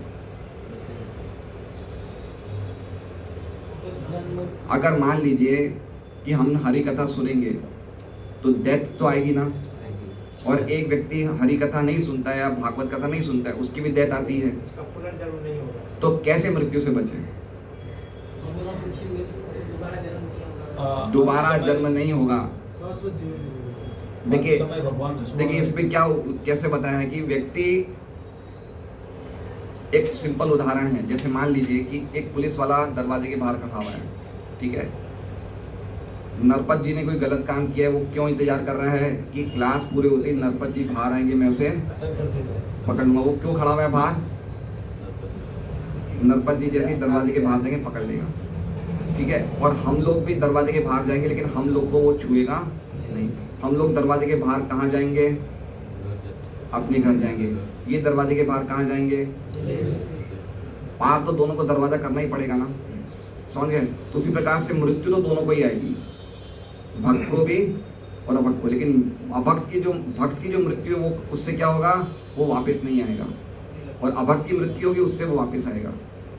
अगर मान लीजिए कि हम हरि कथा सुनेंगे तो डेथ तो आएगी ना, और एक व्यक्ति हरि कथा नहीं सुनता है या भागवत कथा नहीं सुनता है, उसकी भी डेथ आती है, तो कैसे मृत्यु से बचे? दोबारा जन्म नहीं होगा। देखिए इस पे क्या कैसे बताया है कि व्यक्ति, एक सिंपल उदाहरण है, जैसे मान लीजिए कि एक पुलिस वाला दरवाजे के बाहर खड़ा हुआ है, ठीक है, नरपत जी ने कोई गलत काम किया है, वो क्यों इंतजार कर रहा है कि क्लास पूरे होते ही नरपत जी बाहर आएंगे, मैं उसे पकड़ूंगा। वो क्यों खड़ा हुआ है बाहर? नरपत जी जैसे दरवाजे के बाहर जाएंगे पकड़ लेगा, ठीक है। और हम लोग भी दरवाजे के बाहर जाएंगे, लेकिन हम लोग को वो छुएगा नहीं। हम लोग दरवाजे के बाहर कहाँ जाएंगे? अपने घर जाएंगे। ये दरवाजे के बाहर कहाँ जाएंगे? पार तो दोनों को दरवाजा करना ही पड़ेगा ना, समझ गए? तो उसी प्रकार से मृत्यु तो दोनों को ही आएगी, भक्त को भी और अभक्त को। लेकिन भक्त की जो मृत्यु है वो, उससे क्या होगा? वो वापस नहीं आएगा, और अभक्त की मृत्यु होगी उससे वो वापस आएगा।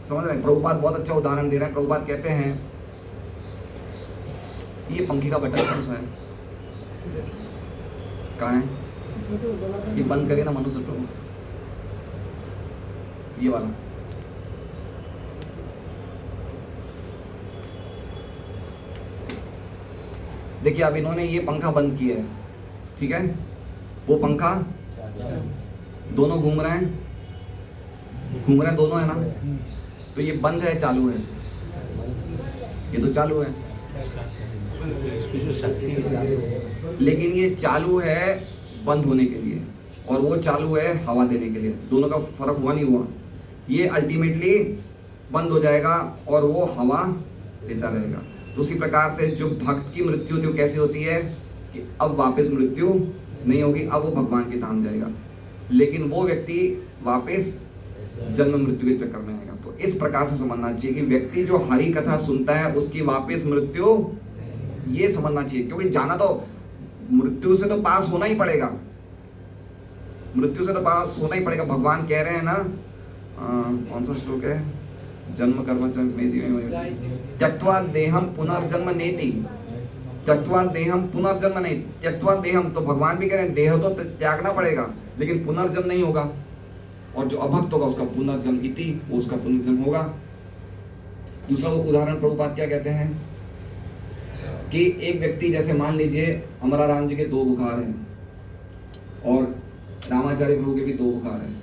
समझ रहे हैं? प्रभुपाद बहुत अच्छा उदाहरण दे रहे हैं। प्रभुपाद कहते हैं, ये पंखे का बटन कौन सा है? कहाँ है? ये बंद करिए ना मनुष्य प्रभु, ये वाला। देखिए अब इन्होंने ये पंखा बंद किया है, ठीक है, वो पंखा दोनों घूम रहे हैं दोनों, है ना? तो ये बंद है चालू है? ये तो चालू है, लेकिन ये चालू है बंद होने के लिए और वो चालू है हवा देने के लिए। दोनों का फर्क हुआ नहीं हुआ? ये अल्टीमेटली बंद हो जाएगा और वो हवा देता रहेगा। तो उसी प्रकार से जो भक्त की मृत्यु होती है कैसे होती है कि अब वापस मृत्यु नहीं होगी, अब वो भगवान के धाम जाएगा, लेकिन वो व्यक्ति वापस जन्म मृत्यु के चक्कर में आएगा। तो इस प्रकार से समझना चाहिए कि व्यक्ति जो हरि कथा सुनता है उसकी वापस मृत्यु, ये समझना चाहिए, क्योंकि जाना तो मृत्यु से तो पास होना ही पड़ेगा, मृत्यु से तो पास होना ही पड़ेगा। भगवान कह रहे हैं ना, कौन सा श्लोक है? जन्म कर्म त्यक्त्वा देहम पुनर्जन्म नेति, त्यक्त्वा देहम पुनर्जन्म नहीं, त्यक्त्वा देहम, तो भगवान भी कह रहे हैं देह तो त्यागना पड़ेगा, लेकिन पुनर्जन्म नहीं होगा। और जो अभक्त होगा उसका पुनर्जन्म इति, वो उसका पुनर्जन्म होगा। दूसरा उदाहरण प्रभुपाद क्या कहते हैं कि एक व्यक्ति, जैसे मान लीजिए अमरा राम जी के 2 बुखार हैं और रामाचार्य प्रभु के भी 2 बुखार हैं।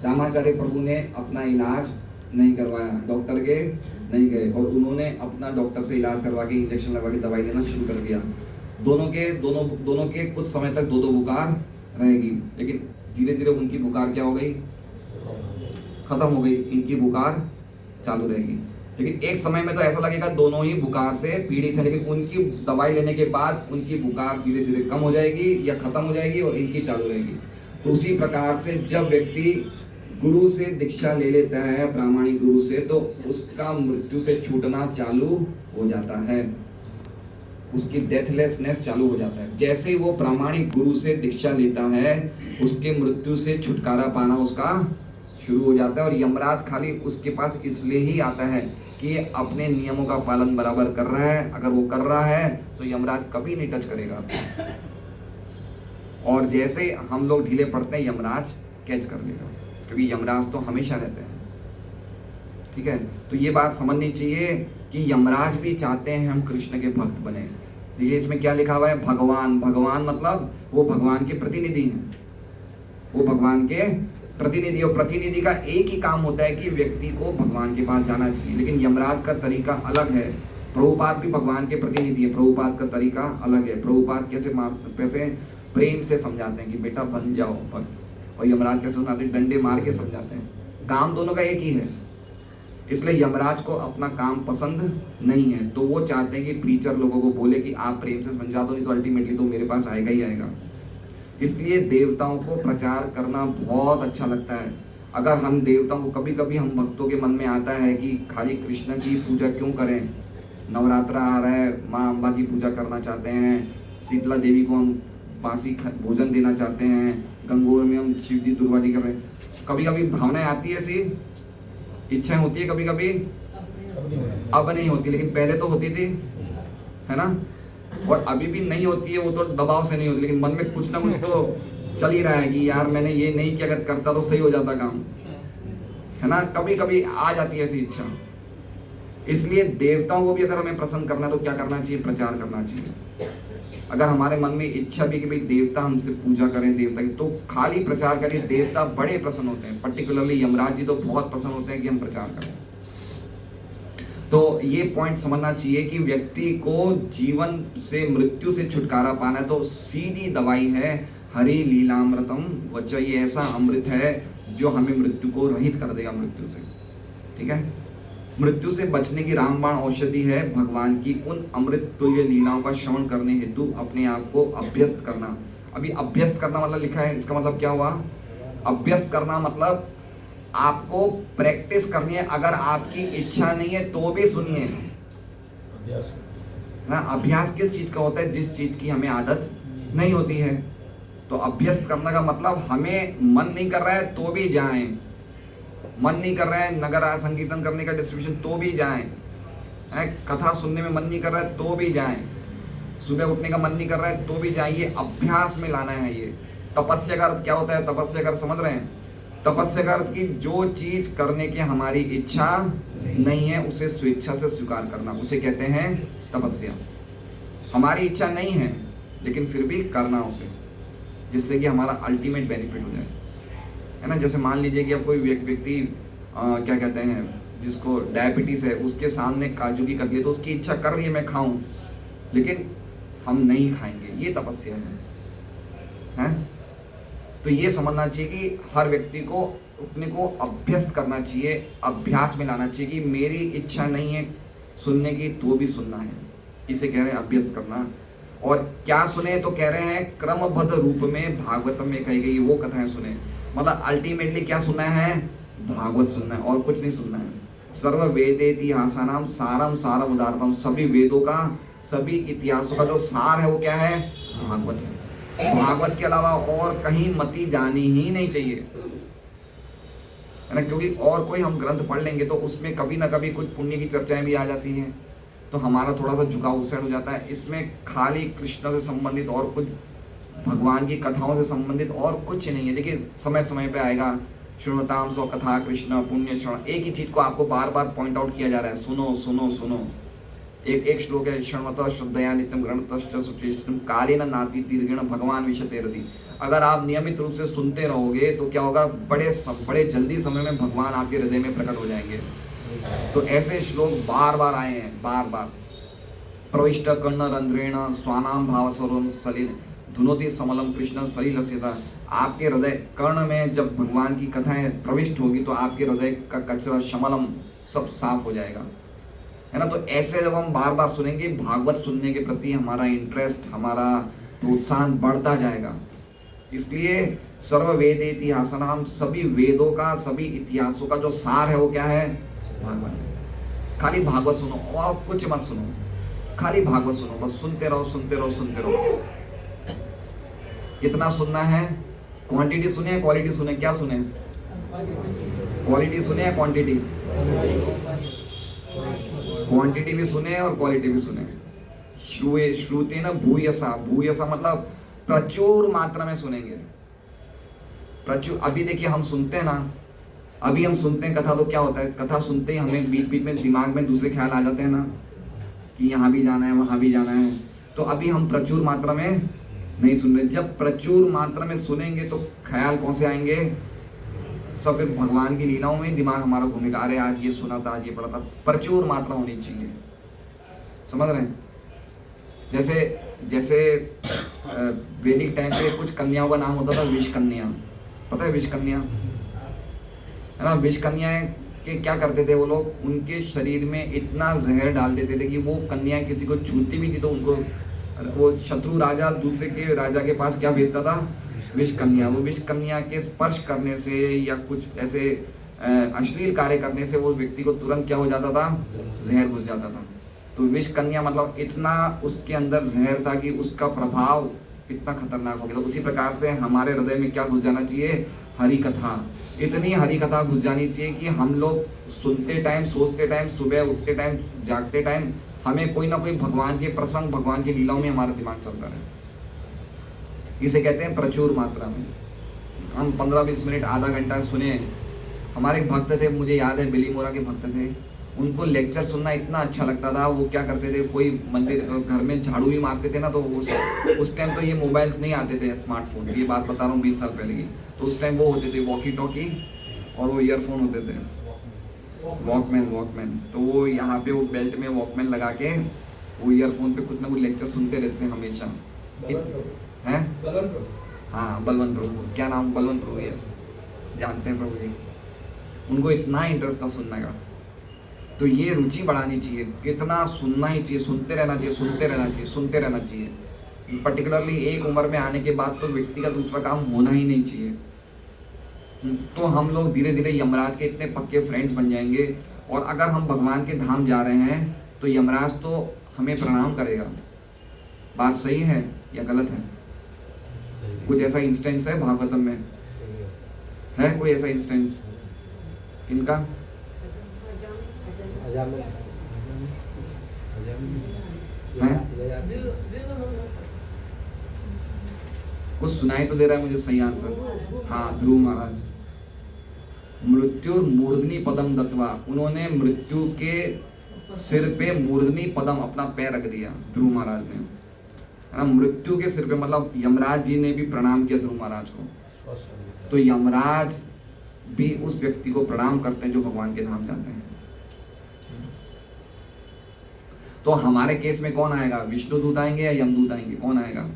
रामाचार्य प्रभु ने अपना इलाज नहीं करवाया, डॉक्टर के नहीं गए, और उन्होंने अपना डॉक्टर से इलाज करवा के इंजेक्शन लगा के दवाई लेना शुरू कर दिया। दोनों के कुछ समय तक 2 बुखार रहेगी, लेकिन धीरे धीरे उनकी बुखार क्या हो गई? खत्म हो गई, इनकी बुखार चालू रहेगी। लेकिन एक समय में तो ऐसा लगेगा दोनों ही बुखार से पीड़ित है, लेकिन उनकी दवाई लेने के बाद उनकी बुखार धीरे धीरे कम हो जाएगी या खत्म हो जाएगी और इनकी चालू रहेगी। तो उसी प्रकार से जब व्यक्ति गुरु से दीक्षा ले लेता है, प्रामाणिक गुरु से, तो उसका मृत्यु से छूटना चालू हो जाता है, उसकी डेथलेसनेस चालू हो जाता है। जैसे ही वो प्रामाणिक गुरु से दीक्षा लेता है, उसके मृत्यु से छुटकारा पाना उसका शुरू हो जाता है। और यमराज खाली उसके पास इसलिए ही आता है कि ये अपने नियमों का पालन बराबर कर रहा है। अगर वो कर रहा है तो यमराज कभी नहीं टच करेगा, और जैसे हम लोग ढीले पड़ते हैं यमराज कैच कर लेगा, क्योंकि यमराज तो हमेशा रहते हैं। ठीक है, तो ये बात समझनी चाहिए कि यमराज भी चाहते हैं हम कृष्ण के भक्त बने। देखिए इसमें क्या लिखा हुआ है, भगवान। भगवान मतलब वो भगवान के प्रतिनिधि हैं, वो भगवान के प्रतिनिधि। और प्रतिनिधि का एक ही काम होता है कि व्यक्ति को भगवान के पास जाना चाहिए, लेकिन यमराज का तरीका अलग है। प्रभुपाद भी भगवान के प्रतिनिधि है, प्रभुपाद का तरीका अलग है। प्रभुपाद कैसे प्रेम से समझाते हैं कि बेटा बन जाओ भक्त, और यमराज कैसे समझाते हैं, डंडे मार के समझाते हैं। काम दोनों का एक ही है, इसलिए यमराज को अपना काम पसंद नहीं है। तो वो चाहते हैं कि प्रीचर लोगों को बोले कि आप प्रेम से समझा दो, नहीं तो अल्टीमेटली तो मेरे पास आएगा ही आएगा। इसलिए देवताओं को प्रचार करना बहुत अच्छा लगता है। अगर हम देवताओं को, कभी कभी हम भक्तों के मन में आता है कि खाली कृष्ण की पूजा क्यों करें, नवरात्रा आ रहा है, माँ अम्बा की पूजा करना चाहते हैं, शीतला देवी को हम बासी भोजन देना चाहते हैं, गंगोर में हम शिव जी दुर्गा जी कर रहे हैं। कभी कभी भावनाएं आती है, ऐसी इच्छाएं होती है, कभी कभी अब नहीं होती, लेकिन पहले तो होती थी, है ना। और अभी भी नहीं होती है, वो तो दबाव से नहीं होती, लेकिन मन में कुछ ना कुछ तो चल ही रहा है कि यार मैंने ये नहीं किया, अगर करता तो सही हो जाता काम, है ना। कभी कभी आ जाती है ऐसी इच्छा। इसलिए देवताओं को भी अगर हमें प्रसन्न करना है तो क्या करना चाहिए, प्रचार करना चाहिए। अगर हमारे मन में इच्छा भी कि भाई देवता हमसे पूजा करें, देवता की, तो खाली प्रचार करिए। देवता बड़े प्रसन्न होते हैं, पर्टिकुलरली यमराज जी तो बहुत प्रसन्न होते हैं कि हम प्रचार करें। तो ये पॉइंट समझना चाहिए कि व्यक्ति को जीवन से, मृत्यु से छुटकारा पाना है तो सीधी दवाई है हरि लीलामृतम वच। ये ऐसा अमृत है जो हमें मृत्यु को रहित कर देगा, मृत्यु से। ठीक है, मृत्यु से बचने की रामबाण औषधि है भगवान की उन अमृत तुल्य लीलाओं का श्रवण करने हेतु अपने आप को अभ्यस्त करना। अभी अभ्यस्त करना मतलब लिखा है, इसका मतलब क्या हुआ, अभ्यस्त करना मतलब आपको प्रैक्टिस करनी है। अगर आपकी इच्छा नहीं है तो भी सुनिए, हाँ, अभ्यास किस चीज का होता है, जिस चीज की हमें आदत नहीं होती है। तो अभ्यस्त करने का मतलब हमें मन नहीं कर रहा है तो भी जाएं, मन नहीं कर रहा है नगर संकीर्तन करने का डिस्ट्रीब्यूशन तो भी जाएं, कथा सुनने में मन नहीं कर रहा है तो भी जाएं, सुबह उठने का मन नहीं कर रहा है तो भी जाइए। अभ्यास में लाना है ये। तपस्या का अर्थ क्या होता है, तपस्या का अर्थ समझ रहे हैं, तपस्या का अर्थ की जो चीज करने की हमारी इच्छा नहीं है उसे स्वेच्छा से स्वीकार करना, उसे कहते हैं तपस्या। हमारी इच्छा नहीं है लेकिन फिर भी करना उसे, जिससे कि हमारा अल्टीमेट बेनिफिट हो जाए, है ना। जैसे मान लीजिए कि अब कोई व्यक्ति क्या कहते हैं, जिसको डायबिटीज है, उसके सामने काजू की कतली, तो उसकी इच्छा कर रही है मैं खाऊं, लेकिन हम नहीं खाएंगे, ये तपस्या है। तो ये समझना चाहिए कि हर व्यक्ति को अपने को अभ्यस्त करना चाहिए, अभ्यास में लाना चाहिए कि मेरी इच्छा नहीं है सुनने की तो भी सुनना है, इसे कह रहे हैं अभ्यस्त करना। और क्या सुने, तो कह रहे हैं क्रमबद्ध रूप में भागवतम में कही गई वो कथाएं सुने। मतलब अल्टीमेटली क्या सुनना है, भागवत सुनना है और कुछ नहीं सुनना है। सर्व वेदेतिहासानाम सारम सारम उदारतम, सभी वेदों का, सभी इतिहासों का जो सार है वो क्या है, भागवत है। भागवत के अलावा और कहीं मति जानी ही नहीं चाहिए, है ना। क्योंकि और कोई हम ग्रंथ पढ़ लेंगे तो उसमें कभी ना कभी कुछ पुण्य की चर्चाएं भी आ जाती हैं, तो हमारा थोड़ा सा झुकाव उससे हो जाता है। इसमें खाली कृष्ण से संबंधित और कुछ, भगवान की कथाओं से संबंधित और कुछ नहीं है। देखिए समय समय पे आएगा, श्रृणुताम सौ कथा कृष्ण पुण्य श्रवण, एक ही चीज को आपको बार बार पॉइंट आउट किया जा रहा है, सुनो सुनो सुनो। एक श्लोक है, शृण्वतः श्रद्धया नित्यं गृणतश्च सुचेष्टं कालेन नाति दीर्घेण भगवान विशते रति। अगर आप नियमित रूप से सुनते रहोगे तो क्या होगा, बड़े जल्दी समय में भगवान आपके हृदय में प्रकट हो जाएंगे। तो ऐसे श्लोक बार बार आए हैं, बार बार। प्रविष्ट कर्ण रंध्रेण स्वानाम भाव सलिल, धुनोति समलम कृष्ण सलिलस्यता। आपके हृदय कर्ण में जब भगवान की कथाएं प्रविष्ट होगी तो आपके हृदय का कचरा शमलम सब साफ हो जाएगा, है ना। तो ऐसे जब हम बार बार सुनेंगे भागवत सुनने के प्रति हमारा इंटरेस्ट, हमारा प्रोत्साहन बढ़ता जाएगा। इसलिए सर्व वेद इतिहासनाम, सभी वेदों का, सभी इतिहासों का जो सार है वो क्या है? भागवत। खाली भागवत सुनो और कुछ मत सुनो, खाली भागवत सुनो, बस सुनते रहो सुनते रहो सुनते रहो। कितना सुनना है? क्वांटिटी सुने क्वालिटी सुने? क्या सुने? क्वालिटी सुने या क्वांटिटी? क्वांटिटी भी सुने और क्वालिटी भी सुने। श्रुति न भूयसा, भूयसा मतलब प्रचुर मात्रा में सुनेंगे, प्रचुर। अभी देखिए हम सुनते हैं ना, अभी हम सुनते हैं कथा, तो क्या होता है, कथा सुनते ही हमें बीच बीच में दिमाग में दूसरे ख्याल आ जाते हैं ना कि यहाँ भी जाना है वहाँ भी जाना है। तो अभी हम प्रचुर मात्रा में नहीं सुन रहे। जब प्रचुर मात्रा में सुनेंगे तो ख्याल कौन से आएंगे? सब फिर भगवान की लीलाओं में दिमाग हमारा घूमेगा। अरे आज ये सुना था, आज ये पढ़ा था। प्रचुर मात्रा होनी चाहिए, समझ रहे हैं? जैसे जैसे वैदिक टाइम पे कुछ कन्याओं का नाम होता था विष कन्या, पता है विष कन्या, है ना। विष कन्या के क्या करते थे वो लोग? उनके शरीर में इतना जहर डाल देते थे कि वो कन्याएं किसी को छूती भी थी तो उनको वो शत्रु राजा दूसरे के राजा के पास क्या भेजता था? विष कन्या। वो विष कन्या के स्पर्श करने से या कुछ ऐसे अश्लील कार्य करने से वो व्यक्ति को तुरंत क्या हो जाता था? जहर घुस जाता था। तो विष कन्या मतलब इतना उसके अंदर जहर था कि उसका प्रभाव इतना खतरनाक हो गया। तो उसी प्रकार से हमारे हृदय में क्या घुस जाना चाहिए? हरि कथा। इतनी हरि कथा घुस जानी चाहिए कि हम लोग सुनते टाइम, सोचते टाइम, सुबह उठते टाइम, जागते टाइम हमें कोई ना कोई भगवान के प्रसंग, भगवान की लीलाओं में हमारा दिमाग चलता रहे। इसे कहते हैं प्रचुर मात्रा में। हम 15-20 मिनट, आधा घंटा सुने। हमारे एक भक्त थे, मुझे याद है बिलीमोरा के भक्त थे, उनको लेक्चर सुनना इतना अच्छा लगता था। वो क्या करते थे, कोई मंदिर घर में झाड़ू भी मारते थे ना, तो उस टाइम तो ये मोबाइल्स नहीं आते थे, स्मार्टफोन, ये बात बता रहा हूँ 20 साल पहले की। तो उस टाइम वो होते थे वॉकी टॉकी और वो ईयरफोन होते थे, वॉकमैन। तो वो यहाँ पे वो बेल्ट में वॉकमैन लगा के वो ईयरफोन पे कुछ ना कुछ लेक्चर सुनते रहते हैं हमेशा। हैं? हाँ, बलवंत प्रभु। क्या नाम? बलवंत प्रभु, यस, जानते हैं प्रभु जी। उनको इतना इंटरेस्ट था सुनने का। तो ये रुचि बढ़ानी चाहिए, कितना सुनना ही चाहिए, सुनते रहना चाहिए, सुनते रहना चाहिए, सुनते रहना चाहिए। पर्टिकुलरली एक उम्र में आने के बाद तो व्यक्ति का दूसरा काम होना ही नहीं चाहिए। तो हम लोग धीरे धीरे यमराज के इतने पक्के फ्रेंड्स बन जाएंगे। और अगर हम भगवान के धाम जा रहे हैं तो यमराज तो हमें प्रणाम करेगा। बात सही है या गलत है? कुछ ऐसा इंस्टेंस है भागवतम में? है कोई ऐसा इंस्टेंस? इनका कुछ सुनाई तो दे रहा है मुझे सही आंसर। हाँ, ध्रुव महाराज। मृत्यु मूर्धनी पदम दत्वा, उन्होंने मृत्यु के सिर पे मूर्धनी पदम, अपना पैर रख दिया ध्रुव महाराज ने, है ना। मृत्यु के सिर पे मतलब यमराज जी ने भी प्रणाम किया ध्रुव महाराज को। तो यमराज भी उस व्यक्ति को प्रणाम करते हैं जो भगवान के धाम जाते हैं। तो हमारे केस में कौन आएगा? विष्णु दूत आएंगे या यमदूत आएंगे? कौन आएगा?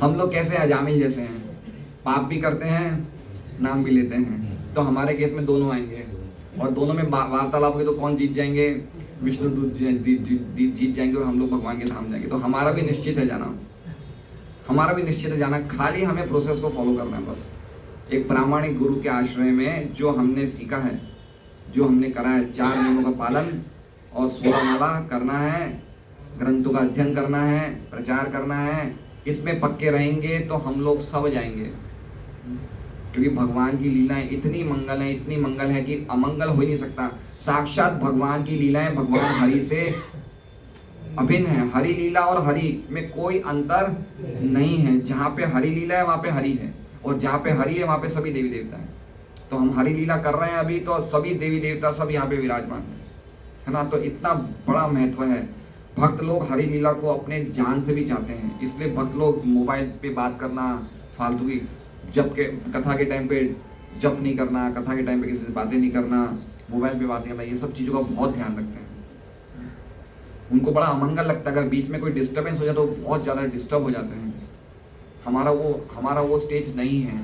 हम लोग कैसे अजामिल जैसे हैं, पाप भी करते हैं, नाम भी लेते हैं। तो हमारे केस में दोनों आएंगे और दोनों में वार्तालाप होगी तो कौन जीत जाएंगे? विष्णु दूत जीत जाएंगे और हम लोग भगवान के धाम जाएंगे। तो हमारा भी निश्चित है जाना, हमारा भी निश्चित है जाना। खाली हमें प्रोसेस को फॉलो करना है बस। एक प्रामाणिक गुरु के आश्रय में जो हमने सीखा है, जो हमने करा है, 4 नियमों का पालन और 16 माला करना है, ग्रंथों का अध्ययन करना है, प्रचार करना है, इसमें पक्के रहेंगे तो हम लोग सब जाएंगे। क्योंकि भगवान की लीलाएं इतनी मंगल है, इतनी मंगल है कि अमंगल हो ही नहीं सकता। साक्षात भगवान की लीलाएं भगवान हरि से अभिन्न है। हरि लीला और हरि में कोई अंतर नहीं है। जहाँ पे हरि लीला है वहाँ पे हरि है, और जहाँ पे हरि है वहाँ पे सभी देवी देवता है। तो हम हरि लीला कर रहे हैं अभी, तो सभी देवी देवता सब यहाँ पे विराजमान है ना। तो इतना बड़ा महत्व है। भक्त लोग हरि लीला को अपने जान से भी चाहते हैं, इसलिए भक्त लोग मोबाइल पे बात करना, फालतू की जब के कथा के टाइम पे जप नहीं करना, कथा के टाइम पे किसी से बातें नहीं करना, मोबाइल पे बातें करना, ये सब चीज़ों का बहुत ध्यान रखते हैं। उनको बड़ा अमंगल लगता है, अगर बीच में कोई डिस्टर्बेंस हो जाए तो बहुत ज़्यादा डिस्टर्ब हो जाते हैं। हमारा वो स्टेज नहीं है।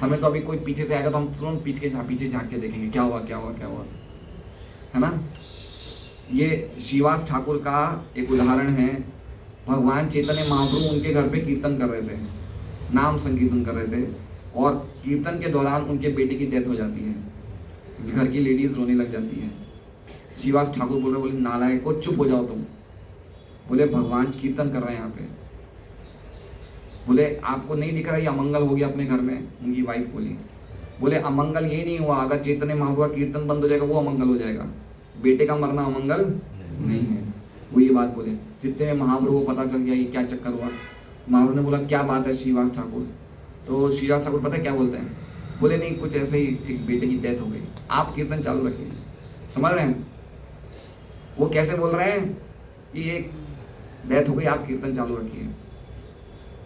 हमें तो अभी कोई पीछे से आएगा तो हम तुरंत पीछे झांक के देखेंगे क्या हुआ, है ना। ये श्रीवास ठाकुर का एक उदाहरण है। भगवान चैतन्य महाप्रभु उनके घर पे कीर्तन कर रहे थे, नाम संकीर्तन कर रहे थे, और कीर्तन के दौरान उनके बेटे की डेथ हो जाती है। घर की लेडीज रोने लग जाती है। श्रीवास ठाकुर बोल रहे, बोले नालायक को, चुप हो जाओ तुम। बोले भगवान कीर्तन कर रहे हैं यहाँ पे। बोले आपको नहीं दिख रहा ये अमंगल हो गया अपने घर में? उनकी वाइफ बोली। बोले अमंगल ये नहीं हुआ, अगर चैतन्य महाप्रभु का कीर्तन बंद हो जाएगा वो अमंगल हो जाएगा, बेटे का मरना अमंगल नहीं है। वो ये बात बोले। जितने में महाप्रभु को पता चल गया ये क्या चक्कर हुआ। महाप्रभु ने बोला क्या बात है श्रीवास ठाकुर? तो श्रीवास ठाकुर पता है क्या बोलते हैं? बोले नहीं, कुछ ऐसे ही एक बेटे की डेथ हो गई, आप कीर्तन चालू रखिए। समझ रहे हैं वो कैसे बोल रहे हैं कि एक डेथ हो गई, आप कीर्तन चालू रखिए।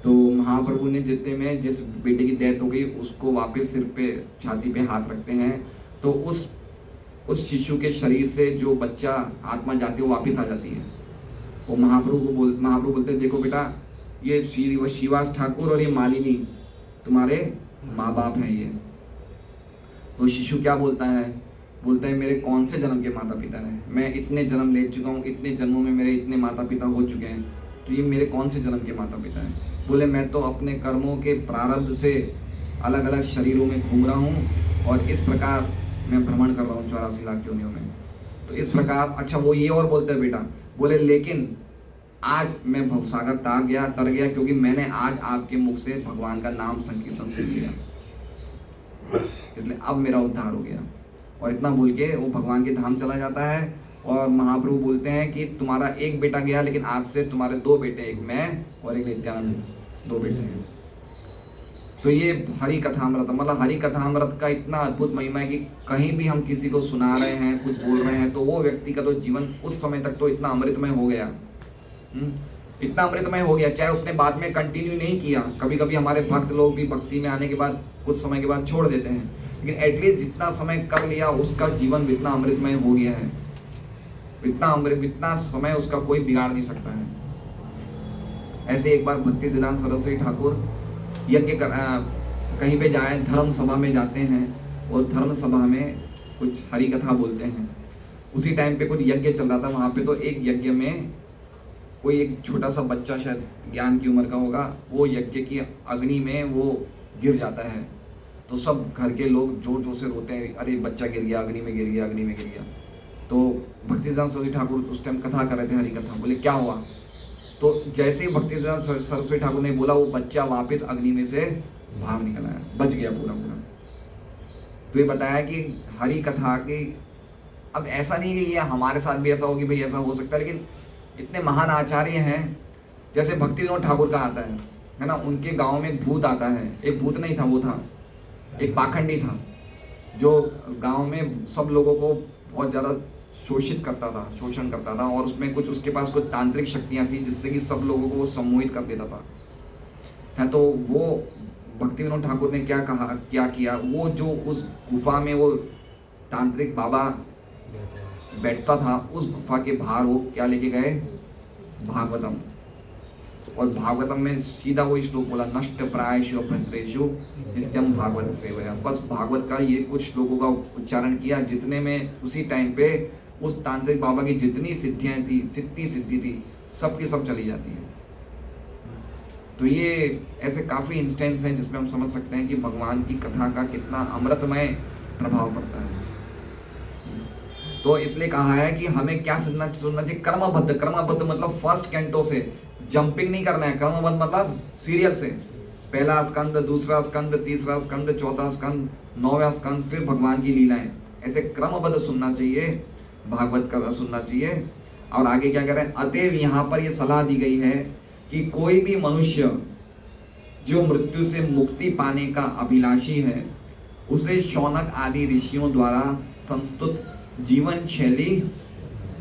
तो महाप्रभु ने जितने में जिस बेटे की डेथ हो गई उसको वापस सिर पे, छाती पे हाथ रखते हैं, तो उस शिशु के शरीर से जो बच्चा आत्मा जाती है वो वापस आ जाती है। वो महाप्रभु बोलते हैं देखो बेटा, ये श्रीवास ठाकुर और ये मालिनी तुम्हारे माँ बाप हैं ये। तो शिशु क्या बोलता है? बोलता है मेरे कौन से जन्म के माता पिता हैं? मैं इतने जन्म ले चुका हूँ, इतने जन्मों में मेरे इतने माता पिता हो चुके हैं, तो ये मेरे कौन से जन्म के माता पिता हैं? बोले मैं तो अपने कर्मों के प्रारब्ध से अलग अलग शरीरों में घूम रहा हूँ और इस प्रकार मैं भ्रमण कर रहा हूँ 84 लाख योनियों में। तो इस प्रकार, अच्छा वो ये और बोलते हैं बेटा, बोले लेकिन आज मैं भवसागर तर गया क्योंकि मैंने आज आपके मुख से भगवान का नाम संकीर्तन सुन लिया, इसलिए अब मेरा उद्धार हो गया। और इतना बोल के वो भगवान के धाम चला जाता है। और महाप्रभु बोलते हैं कि तुम्हारा एक बेटा गया, लेकिन आज से तुम्हारे 2 बेटे, एक मैं और एक नित्यानंद, 2 बेटे हैं। तो ये हरि कथामृत, मतलब हरि कथामृत का इतना अद्भुत महिमा है कि कहीं भी हम किसी को सुना रहे हैं, कुछ बोल रहे हैं, तो वो व्यक्ति का तो जीवन उस समय तक तो इतना अमृतमय हो गया, इतना अमृतमय हो गया, चाहे उसने बाद में कंटिन्यू नहीं किया। कभी कभी हमारे भक्त लोग भी भक्ति में आने के बाद कुछ समय के बाद छोड़ देते हैं, लेकिन एटलीस्ट जितना समय कर लिया उसका जीवन इतना अमृतमय हो गया है, इतना समय उसका कोई बिगाड़ नहीं सकता है। ऐसे एक बार भक्ति सिद्धांत सरस्वती ठाकुर यज्ञ कहीं पे जाए, धर्म सभा में जाते हैं और धर्म सभा में कुछ हरि कथा बोलते हैं। उसी टाइम पे कुछ यज्ञ चल रहा था वहाँ पे, तो एक यज्ञ में कोई एक छोटा सा बच्चा, शायद ज्ञान की उम्र का होगा, वो यज्ञ की अग्नि में वो गिर जाता है। तो सब घर के लोग जोर जोर से रोते हैं, अरे बच्चा गिर गया, अग्नि में गिर गया, अग्नि में गिर गया। तो भक्ति सिद्धांत सरस्वती ठाकुर उस टाइम कथा कर रहे थे, हरि कथा। बोले क्या हुआ? तो जैसे ही भक्ति सिद्धांत सरस्वती ठाकुर ने बोला, वो बच्चा वापस अग्नि में से बाहर निकल आया, बच गया पूरा। तो ये बताया कि हरि कथा की, अब ऐसा नहीं कि ये हमारे साथ भी ऐसा हो कि भाई ऐसा हो सकता है, लेकिन इतने महान आचार्य हैं, जैसे भक्ति विनोद ठाकुर का आता है ना, उनके गांव में एक भूत आता है। एक भूत नहीं था, वो था एक पाखंडी था, जो गांव में सब लोगों को बहुत ज़्यादा शोषण करता था, और उसमें कुछ उसके पास कुछ तांत्रिक शक्तियाँ थी जिससे कि सब लोगों को वो सम्मोहित कर देता था। है तो वो भक्ति विनोद ठाकुर ने क्या किया, वो जो उस गुफा में वो तांत्रिक बाबा बैठता था, उस गुफा के बाहर वो क्या लेके गए? भागवतम। और भागवतम में सीधा वो श्लोक बोला, नष्ट प्रायेषु भद्रेषु नित्यम भागवत सेवया। बस भागवत का ये कुछ श्लोकों का उच्चारण किया, जितने में उसी टाइम पे उस तांत्रिक बाबा की जितनी सिद्धियां थी, सिद्धि थी, सब की सब चली जाती है। तो ये ऐसे काफ़ी इंस्टेंस हैं जिसमें हम समझ सकते हैं कि भगवान की कथा का कितना अमृतमय प्रभाव पड़ता है। तो इसलिए कहा है कि हमें क्या सुनना चाहिए? कर्मबद्ध मतलब फर्स्ट कैंटो से जंपिंग नहीं करना है। कर्मबद्ध मतलब सीरियल से, पहला स्कंद, दूसरा स्कंद, तीसरा स्कंद, चौथा स्कंद, 9वां स्कंद, फिर भगवान की लीलाएं, ऐसे क्रमबद्ध सुनना चाहिए, भागवत का सुनना चाहिए। और आगे क्या कह रहे हैं? अतएव यहाँ पर ये सलाह दी गई है कि कोई भी मनुष्य जो मृत्यु से मुक्ति पाने का अभिलाषी है, उसे शौनक आदि ऋषियों द्वारा संस्तुत जीवन शैली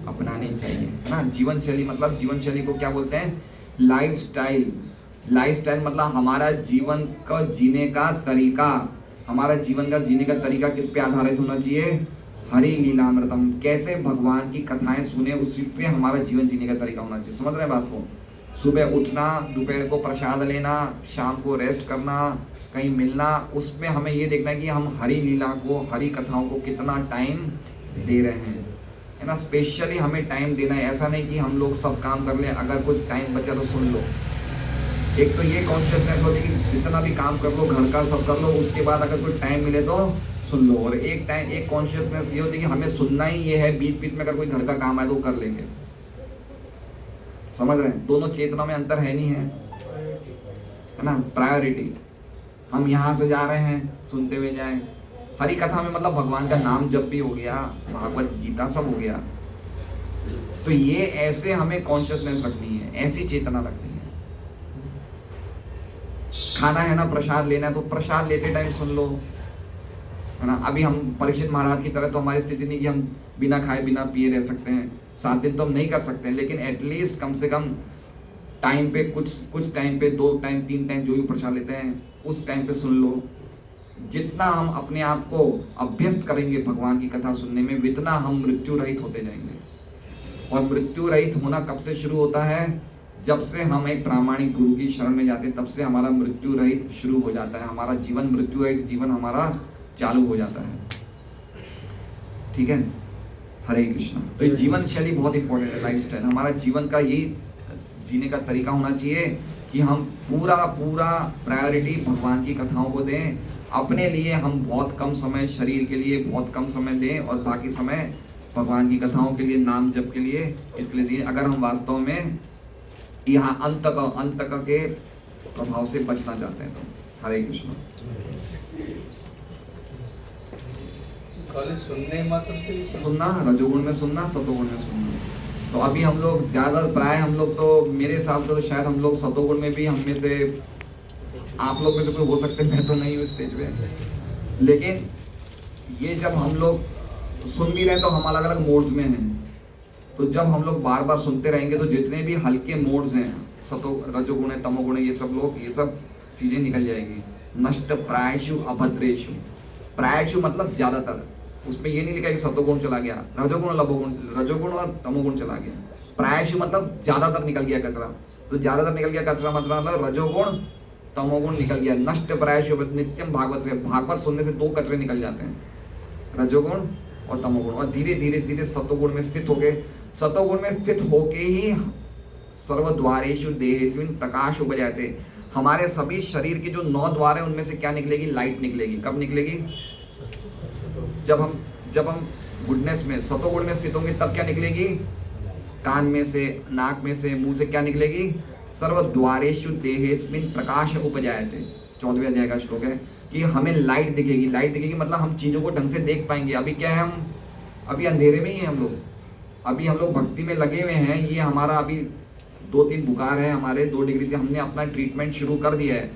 अपनानी चाहिए, है ना। जीवन शैली मतलब, जीवन शैली को क्या बोलते हैं? लाइफ स्टाइल मतलब हमारा जीवन का जीने का तरीका, हमारा जीवन का जीने का तरीका किस पे आधारित होना चाहिए? हरि लीलामृतम, कैसे भगवान की कथाएं सुने, उसी पे हमारा जीवन जीने का तरीका होना चाहिए। समझ रहे हैं बात को? सुबह उठना, दोपहर को प्रसाद लेना, शाम को रेस्ट करना, कहीं मिलना, उसमें हमें ये देखना है कि हम हरि लीला को, हरि कथाओं को कितना टाइम दे रहे हैं, है ना। स्पेशली हमें टाइम देना है, ऐसा नहीं कि हम लोग सब काम कर लें, अगर कुछ टाइम बचा तो सुन लो। एक तो ये कॉन्शियसनेस होती है कि जितना भी काम कर लो, घर का सब कर लो, उसके बाद अगर कोई टाइम मिले तो सुन लो। और एक कॉन्शियसनेस ये होती है कि हमें सुनना ही ये है, बीच बीच में अगर कोई घर का काम आए तो कर लेंगे। समझ रहे हैं? दोनों चेतना में अंतर है नहीं है ना। प्रायोरिटी, हम यहाँ से जा रहे हैं, सुनते हुए जाएं। हरि कथा में मतलब भगवान का नाम जप भी हो गया, भागवत गीता सब हो गया। तो ये ऐसे हमें कॉन्शियसनेस रखनी है, ऐसी चेतना रखनी है। खाना है ना, प्रसाद लेना है तो प्रसाद लेते टाइम सुन लो, है ना। अभी हम परीक्षित महाराज की तरह तो हमारी स्थिति नहीं कि हम बिना खाए बिना पिए रह सकते हैं, 7 दिन तो हम नहीं कर सकते, लेकिन एटलीस्ट कम से कम टाइम पे कुछ टाइम पे 2 टाइम 3 टाइम जो भी प्रसाद लेते हैं उस टाइम पे सुन लो। जितना हम अपने आप को अभ्यस्त करेंगे भगवान की कथा सुनने में, उतना हम मृत्यु रहित होते जाएंगे। और मृत्यु रहित होना कब से शुरू होता है? जब से हम एक प्रामाणिक गुरु की शरण में जाते हैं, तब से हमारा मृत्यु रहित शुरू हो जाता है। हमारा जीवन मृत्यु रहित जीवन हमारा चालू हो जाता है। ठीक है, हरे कृष्णा। तो ये जीवन शैली बहुत इंपॉर्टेंट है, लाइफ स्टाइल। हमारा जीवन का यही जीने का तरीका होना चाहिए कि हम पूरा प्रायोरिटी भगवान की कथाओं को दें। अपने लिए हम बहुत कम समय, शरीर के लिए बहुत कम समय दें, और बाकी समय भगवान की कथाओं के लिए, नाम जप के लिए, इसके लिए दिए। अगर हम वास्तव में यहाँ अंत के प्रभाव से बचना चाहते हैं तो। हरे कृष्णा। खाली सुनने मात्र से ही सुनना, रजोगुण में सुनना, सतोगुण में सुनना। तो अभी हम लोग ज़्यादा प्राय हम लोग तो मेरे हिसाब से तो शायद हम लोग सतोगुण में भी, हम में से आप लोग में से कोई हो सकते, मैं तो नहीं हूँ स्टेज पे। लेकिन ये जब हम लोग सुन भी रहे तो हम अलग अलग मोड्स में हैं। तो जब हम लोग बार बार सुनते रहेंगे तो जितने भी हल्के मोड्स हैं, रजोगुण है, तमोगुण है, ये सब चीज़ें निकल जाएगी। नष्ट प्रायशु अभद्रेशु। प्रायशु मतलब ज़्यादातर, उसमें ये नहीं लिखा कि सतोगुण चला गया, रजोगुण और तमोगुण चला गया। प्रायशु मतलब ज़्यादातर निकल गया कचरा। तो ज़्यादातर निकल गया कचरा मतलब रजोगुण तमोगुण निकल गया। नष्ट प्रायशु नित्यम भागवत से, भागवत सुनने से 2 कचरे निकल जाते हैं, रजोगुण और तमोगुण। और धीरे धीरे सतोगुण में स्थित हो गए। सतोगुण में स्थित होके ही सर्वद्वारेषु देहेस्मिन् प्रकाश उपजायते। हमारे सभी शरीर के जो 9 द्वार है उनमें से क्या निकलेगी? लाइट निकलेगी। कब निकलेगी? जब हम गुडनेस में, सतोगुण में स्थित होंगे, तब क्या निकलेगी? कान में से, नाक में से, मुंह से क्या निकलेगी? सर्वद्वारेषु देहेस्मिन् प्रकाश उपजायते। 14वें अध्याय का श्लोक है कि हमें लाइट दिखेगी। लाइट दिखेगी मतलब हम चीज़ों को ढंग से देख पाएंगे। अभी क्या है, हम अभी अंधेरे में ही हैं हम लोग। अभी हम लोग भक्ति में लगे हुए हैं। ये हमारा अभी 2-3 बुखार है हमारे, 2 डिग्री से हमने अपना ट्रीटमेंट शुरू कर दिया है।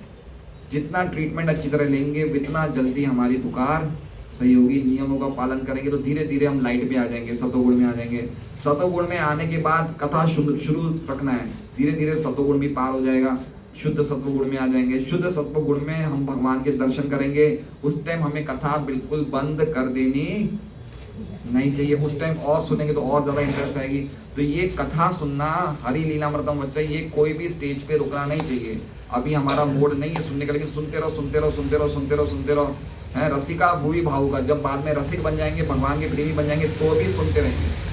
जितना ट्रीटमेंट अच्छी तरह लेंगे उतना जल्दी हमारी बुखार सही होगी। नियमों का पालन करेंगे तो धीरे धीरे हम लाइट में आ जाएंगे, सतोगुण में आ जाएंगे। सतोगुण में आने के बाद कथा शुरू रखना है, धीरे धीरे सतोगुण भी पार हो जाएगा, शुद्ध सत्वगुण में आ जाएंगे। शुद्ध सत्वगुण में हम भगवान के दर्शन करेंगे। उस टाइम हमें कथा बिल्कुल बंद कर देनी नहीं चाहिए। उस टाइम और सुनेंगे तो और ज़्यादा इंटरेस्ट आएगी। तो ये कथा सुनना, हरि लीलामृतम बच्चा, ये कोई भी स्टेज पे रुकना नहीं चाहिए। अभी हमारा मूड नहीं है सुनने का, लेकिन सुनते रहो है। रसिका भूवि भावुका, जब बाद में रसिक बन जाएंगे, भगवान के प्रेमी बन जाएंगे, तो भी सुनते रहेंगे।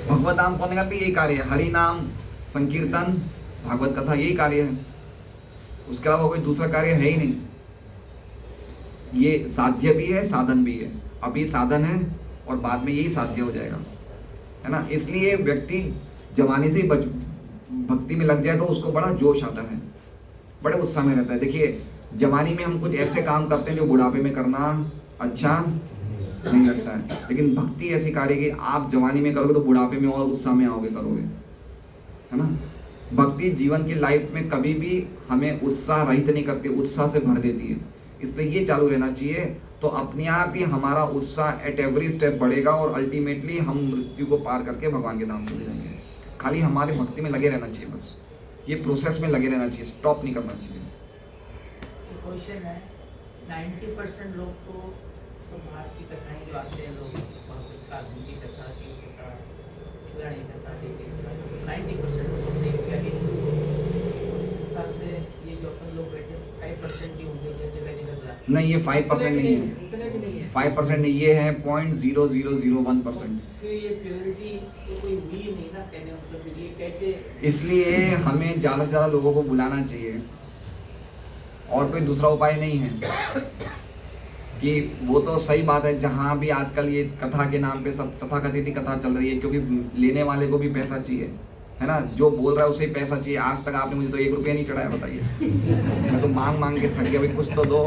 भगवत धाम पहुंचने का भी यही कार्य है। हरि नाम संकीर्तन, भागवत कथा, यही कार्य है। उसके अलावा कोई दूसरा कार्य है ही नहीं। ये साध्य भी है, साधन भी है। अभी साधन है और बाद में यही साध्य हो जाएगा, है ना। इसलिए व्यक्ति जवानी से भक्ति में लग जाए तो उसको बड़ा जोश आता है, बड़े उत्साह में रहता है। देखिए, जवानी में हम कुछ ऐसे काम करते हैं जो बुढ़ापे में करना अच्छा नहीं लगता है, लेकिन भक्ति ऐसी कार्य कि आप जवानी में करोगे तो बुढ़ापे में और उत्साह में आओगे, करोगे, है ना। भक्ति जीवन की लाइफ में कभी भी हमें उत्साह रहित नहीं करती, उत्साह से भर देती है। इसलिए ये चालू रहना चाहिए, तो अपने आप ही हमारा उत्साह एट एवरी स्टेप बढ़ेगा और अल्टीमेटली हम मृत्यु को पार करके भगवान के धाम चले जाएंगे। खाली हमारे भक्ति में लगे रहना चाहिए, बस ये प्रोसेस में लगे रहना चाहिए, स्टॉप नहीं करना चाहिए। क्वेश्चन है, 90% लोग तो सब बाहर की कथाएं जो आते हैं, लोग वहाँ पे साधु की कथा, शिव कथा, झगड़ा नहीं करता, 90% लोग नहीं किया कि इस स्थान से ये जो अपन लोग बैठे 5% ही होंगे जो जगह जगह बुला। नहीं, ये 5% नहीं है, उतने भी नहीं है। 5% नहीं, ये है 0.0001%। फिर ये प्योरिटी ये कोई हुई नहीं ना, कहने का मतलब ये कैसे? इसलिए हमें ज़्यादा से ज़्यादा लोगों को बुलाना चाहिए, और कोई दूसरा उपाय नहीं है। कि वो तो सही बात है, जहाँ भी आजकल ये कथा के नाम पे सब तथाकथित ही कथा चल रही है, क्योंकि लेने वाले को भी पैसा चाहिए, है ना, जो बोल रहा है उसे ही पैसा चाहिए। आज तक आपने मुझे तो 1 रुपया नहीं चढ़ाया, बताइए। मैं तो मांग मांग के थक गया, भाई कुछ तो दो,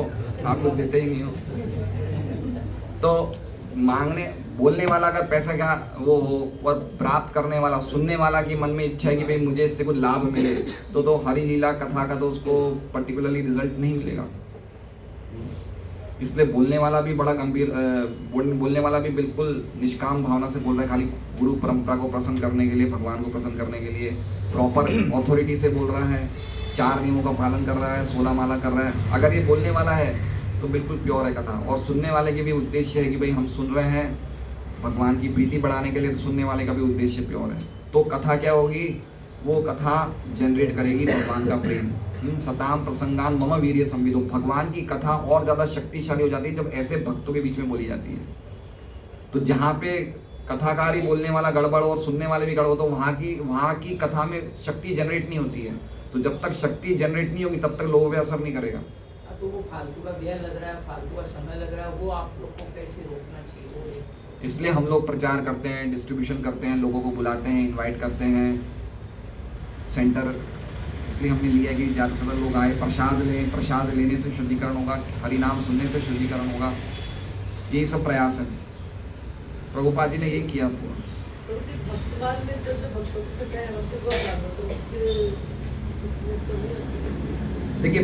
आप लोग देते ही नहीं हो। तो मांगने बोलने वाला अगर पैसा का वो हो, और प्राप्त करने वाला, सुनने वाला की मन में इच्छा है कि भाई मुझे इससे कुछ लाभ मिले, तो हरि लीला कथा का तो उसको पर्टिकुलरली रिजल्ट नहीं मिलेगा। इसलिए बोलने वाला भी बड़ा गंभीर, बोलने वाला भी बिल्कुल निष्काम भावना से बोल रहा है, खाली गुरु परंपरा को प्रसन्न करने के लिए, भगवान को प्रसन्न करने के लिए, प्रॉपर अथॉरिटी से बोल रहा है, 4 नियमों का पालन कर रहा है, 16 माला कर रहा है। अगर ये बोलने वाला है तो बिल्कुल प्योर है कथा। और सुनने वाले के भी उद्देश्य है कि भाई हम सुन रहे हैं भगवान की प्रीति बढ़ाने के लिए, तो सुनने वाले का भी उद्देश्य प्योर है। तो कथा क्या होगी, वो कथा जनरेट करेगी भगवान का प्रेम। सताम प्रसंगान मम वीर्य संविदो, भगवान की कथा और ज़्यादा शक्तिशाली हो जाती है जब ऐसे भक्तों के बीच में बोली जाती है। तो जहाँ पे कथाकार ही बोलने वाला गड़बड़ और सुनने वाले भी गड़बड़, तो वहाँ की कथा में शक्ति जनरेट नहीं होती है। तो जब तक शक्ति जनरेट नहीं होगी तब तक लोगों पे असर नहीं करेगा। तो वो फालतू का व्यय लग रहा है, फालतू का समय लग रहा है, वो आप लोग को कैसे रोकना चाहिए? इसलिए हम लोग प्रचार करते हैं, डिस्ट्रीब्यूशन करते हैं, लोगों को बुलाते हैं, इनवाइट करते हैं सेंटर। इसलिए हमने लिया कि ज़्यादा से ज़्यादा लोग आए, प्रसाद लें, प्रसाद लेने से शुद्धिकरण होगा, हरिनाम सुनने से शुद्धिकरण होगा। यही सब प्रयास है, प्रभुपाद जी ने यही किया पूरा। भक्तवान में जैसे भक्तों से क्या है, भक्तों को